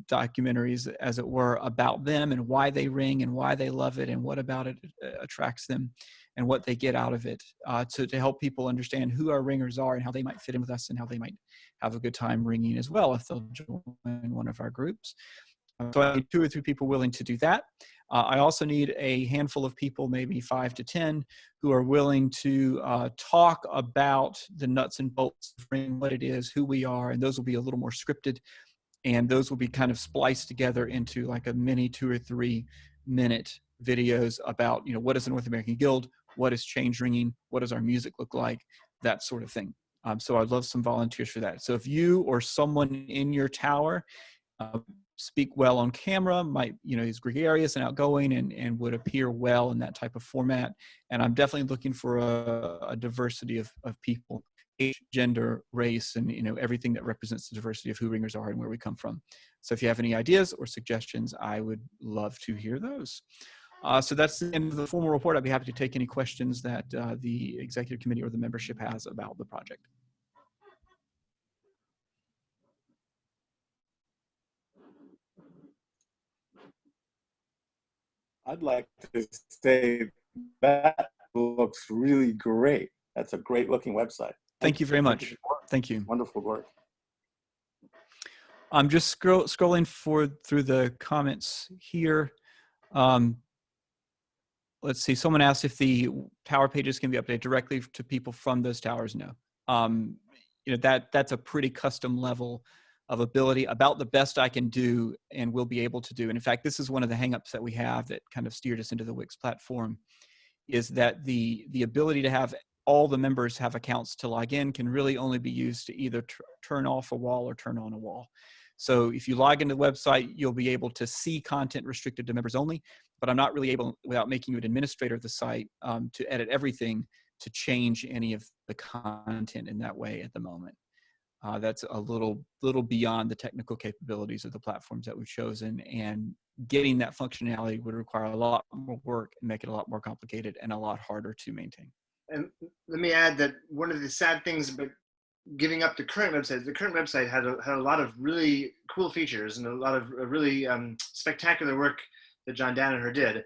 documentaries, as it were, about them and why they ring and why they love it and what about it attracts them and what they get out of it, to help people understand who our ringers are and how they might fit in with us and how they might have a good time ringing as well if they'll join one of our groups. So I need 2 or 3 people willing to do that. I also need a handful of people, maybe 5 to 10, who are willing to talk about the nuts and bolts of ring, what it is, who we are, and those will be a little more scripted, and those will be kind of spliced together into like a mini 2 or 3 minute videos about, you know, what is the North American Guild, what is change ringing, what does our music look like, that sort of thing. So I'd love some volunteers for that. So if you or someone in your tower speak well on camera, might, you know, is gregarious and outgoing and would appear well in that type of format. And I'm definitely looking for a diversity of people, age, gender, race, and, you know, everything that represents the diversity of who ringers are and where we come from. So if you have any ideas or suggestions, I would love to hear those. So that's the end of the formal report. I'd be happy to take any questions that the executive committee or the membership has about the project. I'd like to say that looks really great. That's a great looking website. Thank you very much. Thank you. Wonderful work. I'm just scrolling through the comments here. Let's see, someone asked if the tower pages can be updated directly to people from those towers. No. You know, that's a pretty custom level of ability, about the best I can do and will be able to do. And in fact, this is one of the hangups that we have that kind of steered us into the Wix platform, is that the ability to have all the members have accounts to log in can really only be used to either turn off a wall or turn on a wall. So if you log into the website, you'll be able to see content restricted to members only, but I'm not really able, without making you an administrator of the site, to edit everything, to change any of the content in that way at the moment. That's a little beyond the technical capabilities of the platforms that we've chosen, and getting that functionality would require a lot more work and make it a lot more complicated and a lot harder to maintain. And let me add that one of the sad things about giving up the current website had a lot of really cool features and a lot of really spectacular work that John Danaher did.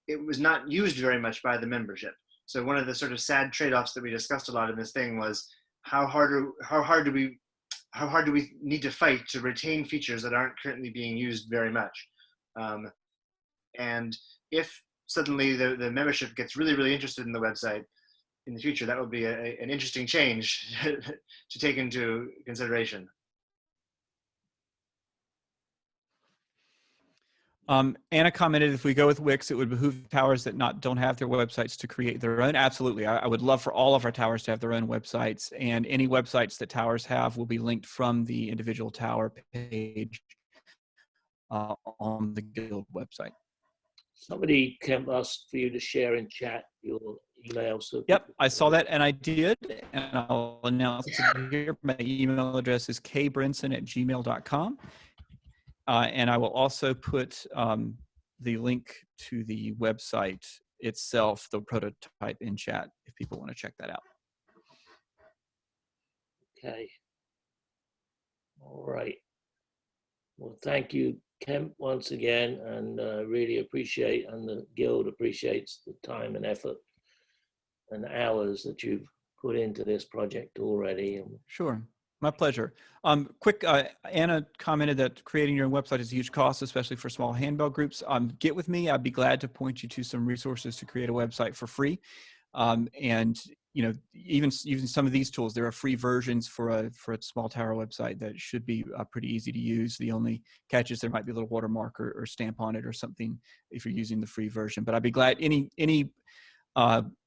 It was not used very much by the membership. So one of the sort of sad trade-offs that we discussed a lot in this thing was how hard do we need to fight to retain features that aren't currently being used very much. And if suddenly the membership gets really interested in the website in the future, that would be an interesting change to take into consideration. Anna commented, if we go with Wix, it would behoove towers that don't have their websites to create their own. Absolutely. I would love for all of our towers to have their own websites, and any websites that towers have will be linked from the individual tower page on the Guild website. Somebody asked for you to share in chat your email. So yep, I saw that and I did, and I'll announce it here. My email address is kbrinson@gmail.com. And I will also put the link to the website itself, the prototype, in chat if people want to check that out. Okay. All right. Well, thank you, Kemp, once again, and really appreciate, and the Guild appreciates the time and effort and hours that you've put into this project already. And sure. My pleasure. Quick, Anna commented that creating your own website is a huge cost, especially for small handbell groups. Get with me. I'd be glad to point you to some resources to create a website for free. And you know, even using some of these tools, there are free versions for a small tower website that should be pretty easy to use. The only catch is there might be a little watermark or stamp on it or something if you're using the free version. But I'd be glad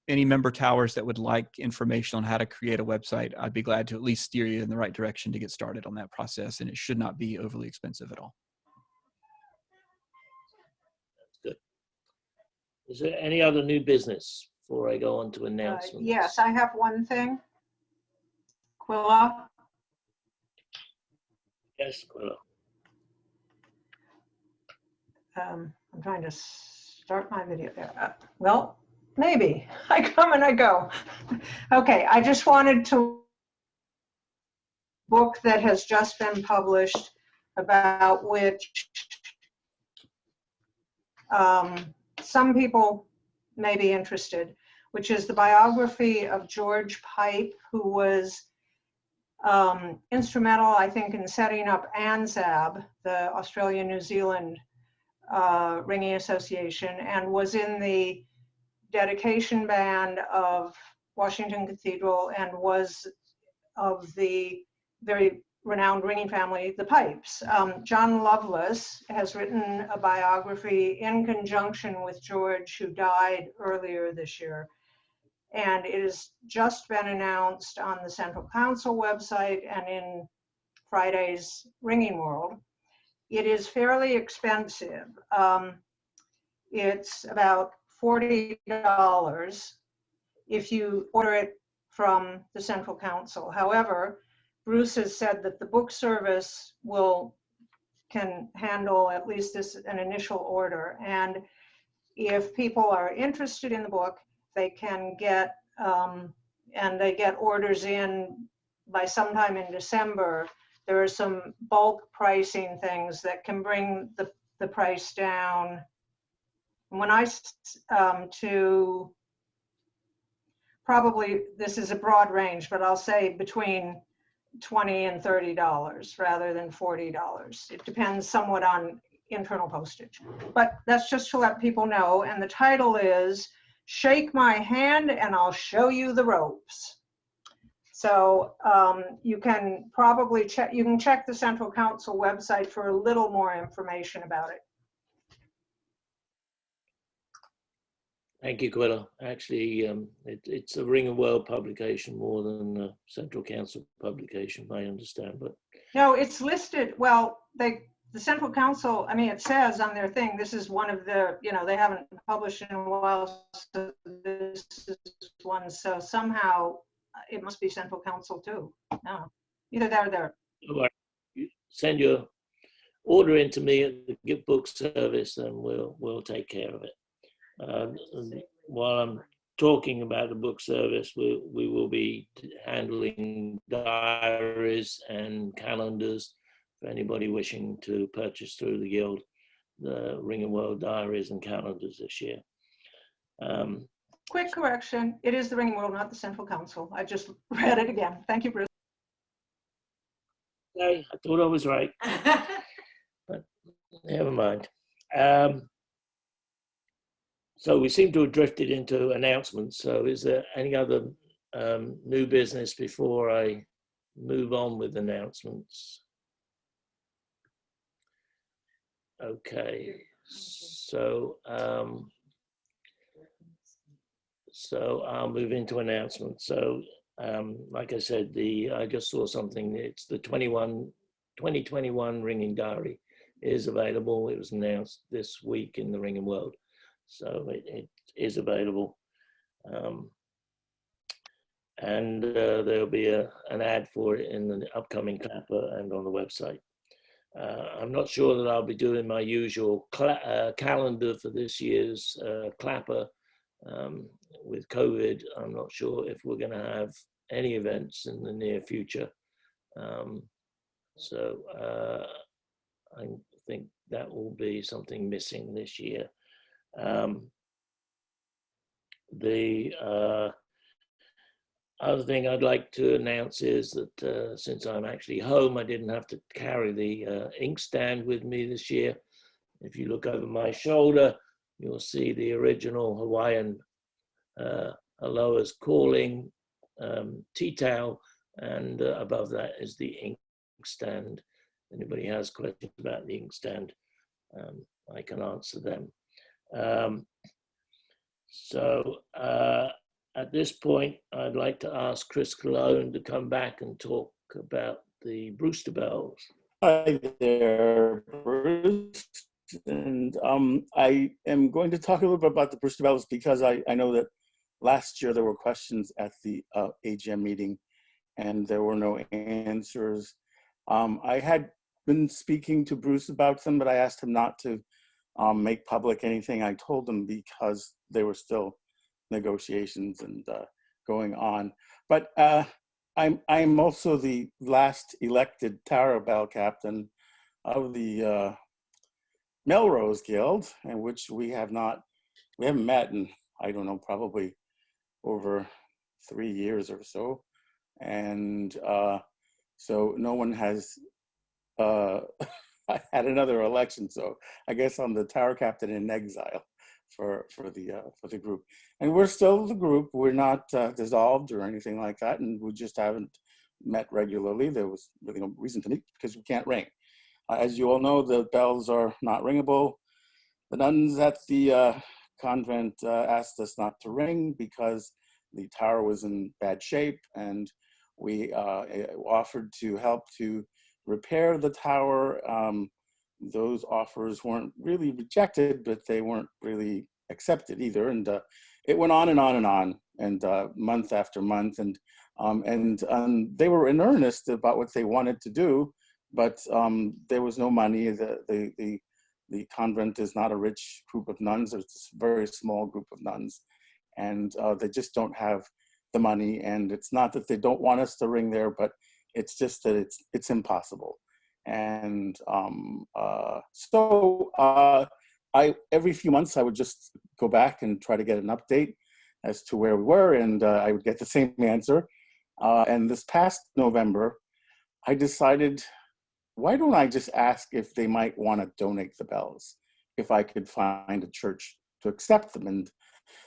any member towers that would like information on how to create a website, I'd be glad to at least steer you in the right direction to get started on that process. And it should not be overly expensive at all. That's good. Is there any other new business before I go on to announcements? Yes, I have one thing. Quilla. Yes, Quilla. I'm trying to start my video there. Well, maybe. I come and I go. Okay, I just wanted to book that has just been published about which some people may be interested, which is the biography of George Pipe, who was instrumental, I think, in setting up ANZAB, the Australia-New Zealand Ringing Association, and was in the dedication band of Washington Cathedral and was of the very renowned ringing family, the Pipes. John Lovelace has written a biography in conjunction with George, who died earlier this year. And it has just been announced on the Central Council website and in Friday's Ringing World. It is fairly expensive. It's about $40 if you order it from the Central Council. However, Bruce has said that the book service can handle at least an initial order. And if people are interested in the book, they can get, and they get orders in by sometime in December. There are some bulk pricing things that can bring the price down. When to probably, this is a broad range, but I'll say between $20 and $30 rather than $40. It depends somewhat on internal postage. But that's just to let people know. And the title is Shake My Hand and I'll Show You the Ropes. So you can probably check the Central Council website for a little more information about it. Thank you, Quilla. Actually, it's a Ring of World publication more than a Central Council publication, I understand. But no, it's listed. Well, the Central Council, I mean, it says on their thing, this is one of the, they haven't published in a while, so this is one. So somehow it must be Central Council too. No, either there or there. You send your order in to me at the Gift Book Service, and we'll take care of it. While I'm talking about the book service, we will be handling diaries and calendars for anybody wishing to purchase through the Guild, the Ring of World diaries and calendars this year. Quick correction, it is the Ringing World, not the Central Council. I just read it again. Thank you, Bruce. Okay, I thought I was right, but never mind. So we seem to have drifted into announcements. So is there any other new business before I move on with announcements? Okay, so I'll move into announcements. So like I said, I just saw something. It's the 2021 Ringing Diary is available. It was announced this week in the Ringing World. So it is available. And there'll be an ad for it in the upcoming Clapper and on the website. I'm not sure that I'll be doing my usual calendar for this year's Clapper. With COVID, I'm not sure if we're going to have any events in the near future. So I think that will be something missing this year. other thing I'd like to announce is that since I'm actually home, I didn't have to carry the inkstand with me this year. If you look over my shoulder, you'll see the original Hawaiian Aloha's Calling tea towel, and above that is the inkstand. Anybody has questions about the inkstand, I can answer them. At this point, I'd like to ask Chris Cologne to come back and talk about the Brewster Bells. Hi there, Bruce. And I am going to talk a little bit about the Brewster Bells because I know that last year there were questions at the AGM meeting and there were no answers. I had been speaking to Bruce about them, but I asked him not to make public anything. I told him because they were still negotiations and going on. But I'm also the last elected Tower Bell captain of the Melrose Guild, in which we haven't met in, I don't know, probably over 3 years or so. And so no one has had another election. So I guess I'm the Tower captain in exile for the group. And we're still the group. We're not dissolved or anything like that. And we just haven't met regularly. There was really no reason to meet because we can't ring. As you all know, the bells are not ringable. The nuns at the convent asked us not to ring because the tower was in bad shape, and we offered to help to repair the tower. Those offers weren't really rejected, but they weren't really accepted either. And it went on and on and on, and month after month. And they were in earnest about what they wanted to do, but there was no money. The convent is not a rich group of nuns. It's a very small group of nuns, and they just don't have the money. And it's not that they don't want us to ring there, but it's just that it's impossible. And every few months I would just go back and try to get an update as to where we were, and I would get the same answer. And this past November, I decided, why don't I just ask if they might want to donate the bells, if I could find a church to accept them. And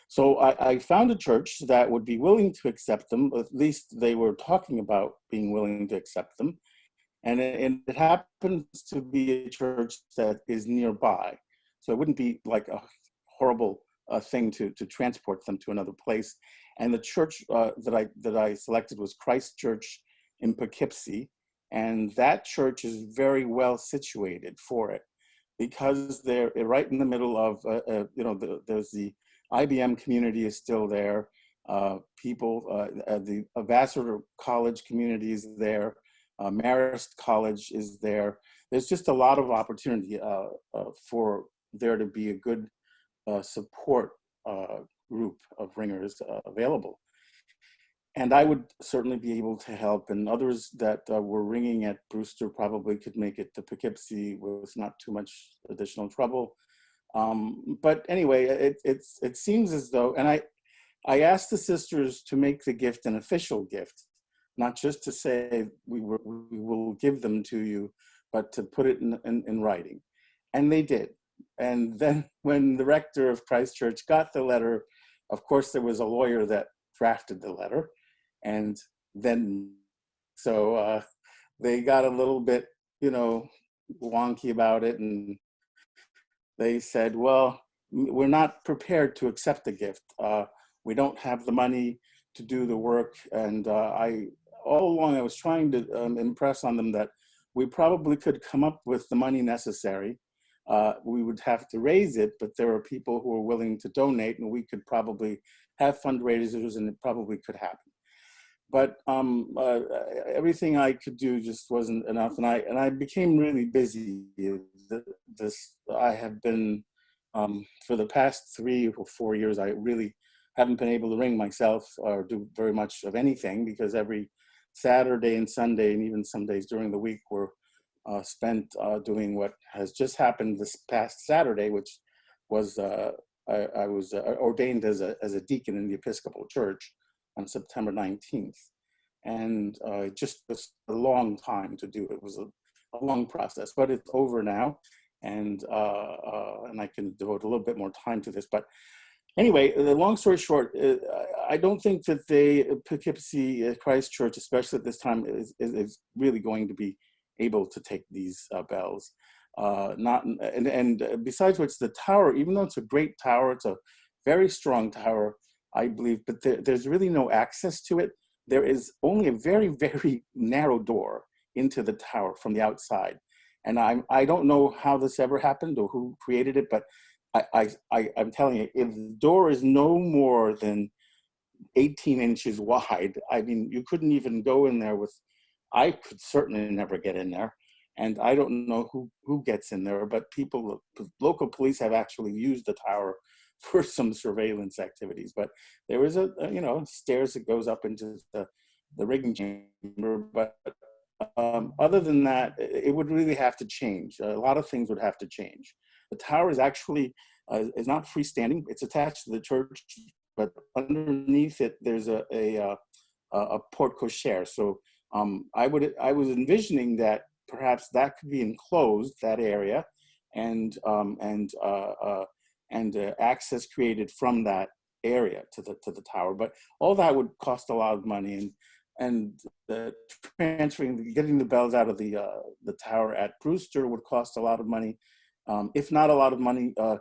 so I found a church that would be willing to accept them. At least they were talking about being willing to accept them. And it happens to be a church that is nearby. So it wouldn't be like a horrible thing to transport them to another place. And the church that I selected was Christ Church in Poughkeepsie. And that church is very well situated for it because they're right in the middle of, there's the IBM community is still there. The Vassar College community is there. Marist College is there. There's just a lot of opportunity for there to be a good support group of ringers available. And I would certainly be able to help, and others that were ringing at Brewster probably could make it to Poughkeepsie with not too much additional trouble. But anyway, it seems as though, and I asked the sisters to make the gift an official gift, not just to say we will give them to you, but to put it in writing. And they did. And then when the rector of Christ Church got the letter, of course, there was a lawyer that drafted the letter. And then, so they got a little bit, wonky about it. And they said, well, we're not prepared to accept the gift. We don't have the money to do the work. And all along I was trying to impress on them that we probably could come up with the money necessary. We would have to raise it, but there are people who are willing to donate, and we could probably have fundraisers, and it probably could happen. But everything I could do just wasn't enough, and I became really busy. I have been for the past 3 or 4 years. I really haven't been able to ring myself or do very much of anything because every Saturday and Sunday, and even some days during the week, were spent doing what has just happened this past Saturday, which was I was ordained as a deacon in the Episcopal Church on September 19th. And it just was a long time to do it. It was a long process, but it's over now. And I can devote a little bit more time to this. But anyway, the long story short, I don't think that Poughkeepsie Christ Church, especially at this time, is really going to be able to take these bells. Besides which, the tower, even though it's a great tower, it's a very strong tower, I believe, but there's really no access to it. There is only a very, very narrow door into the tower from the outside. And I don't know how this ever happened or who created it, but I'm telling you, if the door is no more than 18 inches wide, I mean, you couldn't even go in there with, I could certainly never get in there. And I don't know who gets in there, but local police have actually used the tower for some surveillance activities. But there was stairs that goes up into the rigging chamber. But other than that, it would really have to change. A lot of things would have to change. The tower is actually is not freestanding. It's attached to the church, but underneath it there's a porte cochere. So I was envisioning that perhaps that could be enclosed, that area, and access created from that area to the tower. But all that would cost a lot of money, and getting the bells out of the tower at Brewster would cost a lot of money, if not a lot of money, a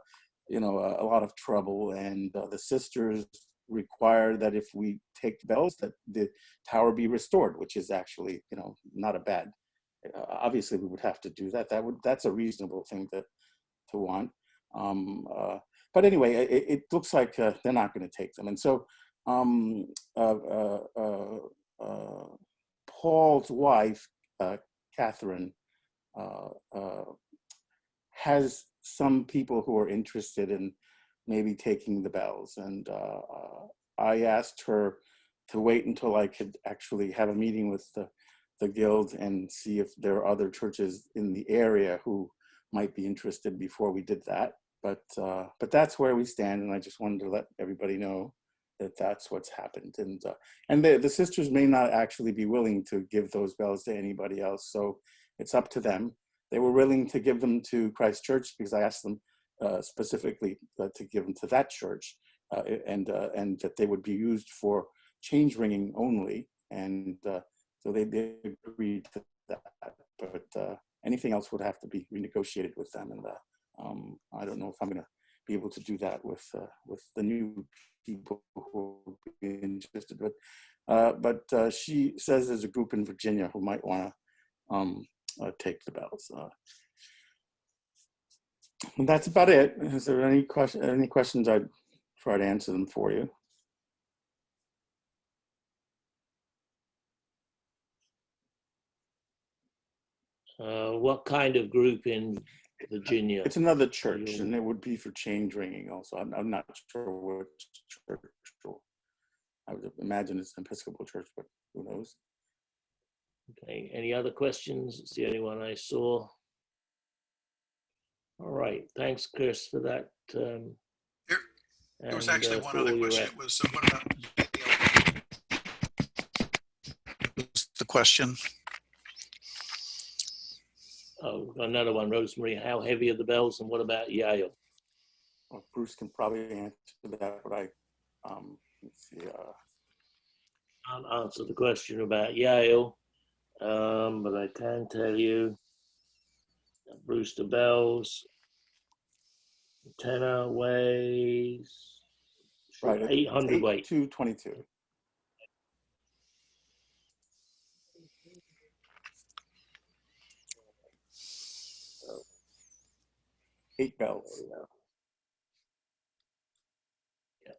lot of trouble. And the sisters require that if we take the bells, that the tower be restored, which is actually not a bad. Obviously, we would have to do that. That's a reasonable thing to want. But anyway, it looks like they're not going to take them. And so Paul's wife, Catherine, has some people who are interested in maybe taking the bells. And I asked her to wait until I could actually have a meeting with the guild and see if there are other churches in the area who might be interested before we did that. But that's where we stand, and I just wanted to let everybody know that that's what's happened. And the sisters may not actually be willing to give those bells to anybody else, so it's up to them. They were willing to give them to Christ Church because I asked them specifically to give them to that church, and that they would be used for change ringing only. And so they agreed to that. But anything else would have to be renegotiated with them. And I don't know if I'm going to be able to do that with the new people who will be interested. But she says there's a group in Virginia who might want to take the bells. And that's about it. Is there any questions? I'd try to answer them for you. What kind of group in Virginia? It's another church, and it would be for change ringing also. I'm not sure what church. I would imagine it's an Episcopal church, but who knows? Okay, any other questions? It's the only one I saw. All right, thanks, Chris, for that. There was actually one other question. It was, what about the question? Oh, another one, Rosemary. How heavy are the bells, and what about Yale? Well, Bruce can probably answer that, but let's see. I'll answer the question about Yale, but I can tell you that Brewster bells antenna weighs 800 weight. 222. Eight bells. Yeah.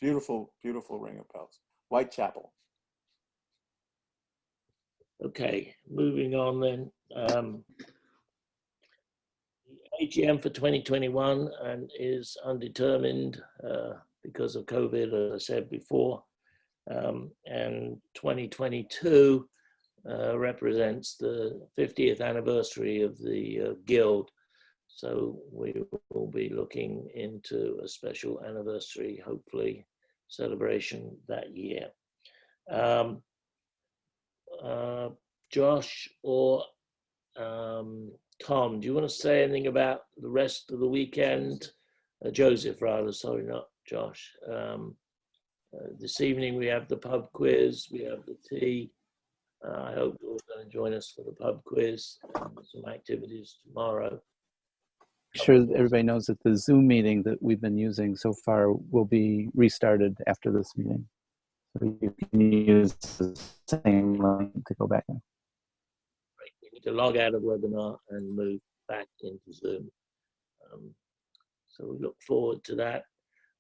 Beautiful, beautiful ring of bells. Whitechapel. Okay, moving on then. AGM for 2021 and is undetermined because of COVID, as I said before. And 2022 represents the 50th anniversary of the Guild. So we will be looking into a special anniversary, hopefully celebration that year. Josh or Tom, do you want to say anything about the rest of the weekend? Joseph, rather, sorry, not Josh. This evening we have the pub quiz, we have the tea. I hope you're all going to join us for the pub quiz and some activities tomorrow. Sure that everybody knows that the Zoom meeting that we've been using so far will be restarted after this meeting. So you can use the same link to go back in. Right. We need to log out of webinar and move back into Zoom. So we look forward to that.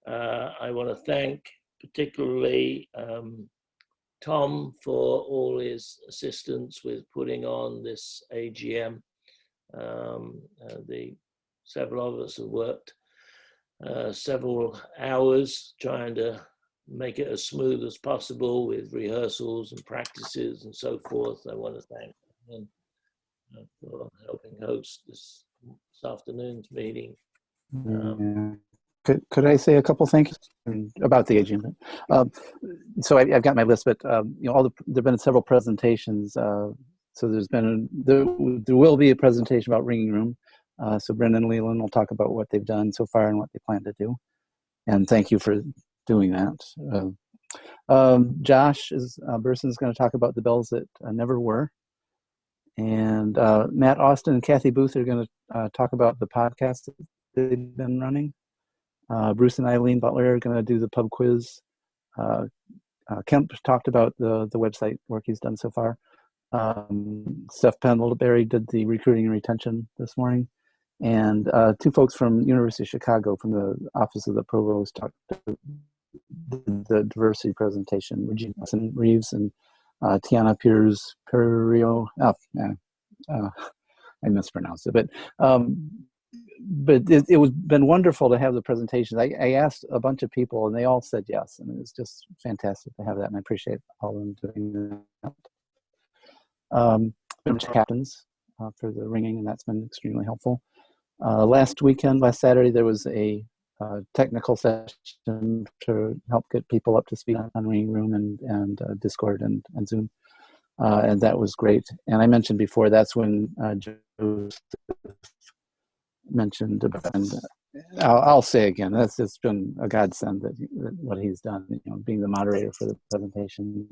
I want to thank particularly Tom for all his assistance with putting on this AGM. The several of us have worked several hours trying to make it as smooth as possible with rehearsals and practices and so forth. I want to thank him for helping host this afternoon's meeting. Could I say a couple things about the AGM? So I've got my list, but you know, there've been several presentations. So there will be a presentation about Ringing Room. So Brendan and Leland will talk about what they've done so far and what they plan to do. And thank you for doing that. Josh Burson is going to talk about the bells that never were. And Matt Austin and Kathy Booth are going to talk about the podcast that they've been running. Bruce and Eileen Butler are going to do the pub quiz. Kemp talked about the website work he's done so far. Steph Pendlebury did the recruiting and retention this morning. And two folks from University of Chicago from the Office of the Provost talked about the diversity presentation. Regina Reeves and Tiana Piers Perio. I mispronounced it, but it was been wonderful to have the presentations. I asked a bunch of people and they all said yes, and it was just fantastic to have that, and I appreciate all of them doing that. Captains for the ringing, and that's been extremely helpful. Last Saturday, there was a technical session to help get people up to speed on Ringing Room and Discord and Zoom, and that was great. And I mentioned before, that's when Joseph mentioned about, and I'll say again, that's just been a godsend that what he's done, you know, being the moderator for the presentation.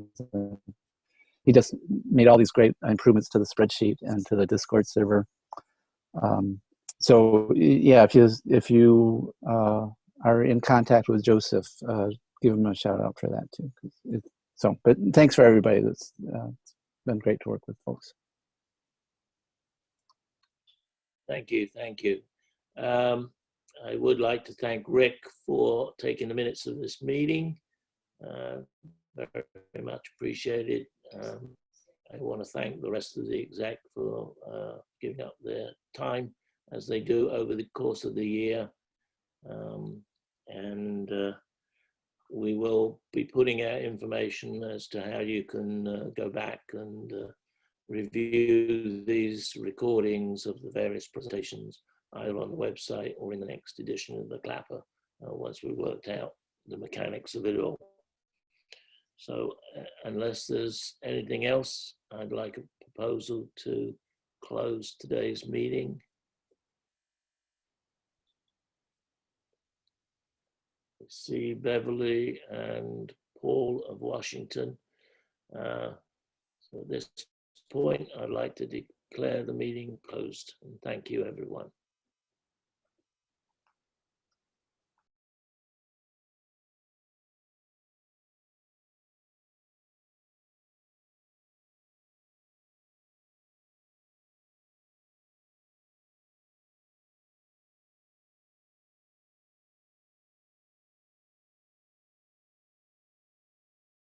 He just made all these great improvements to the spreadsheet and to the Discord server. So yeah, if you are in contact with Joseph, give him a shout out for that too. But thanks for everybody. It's been great to work with folks. Thank you. I would like to thank Rick for taking the minutes of this meeting. Very much appreciated. I want to thank the rest of the exec for giving up their time as they do over the course of the year. We will be putting out information as to how you can go back and review these recordings of the various presentations either on the website or in the next edition of the Clapper once we've worked out the mechanics of it all. So unless there's anything else, I'd like a proposal to close today's meeting. I see Beverly and Paul of Washington. So at this point, I'd like to declare the meeting closed. And thank you, everyone.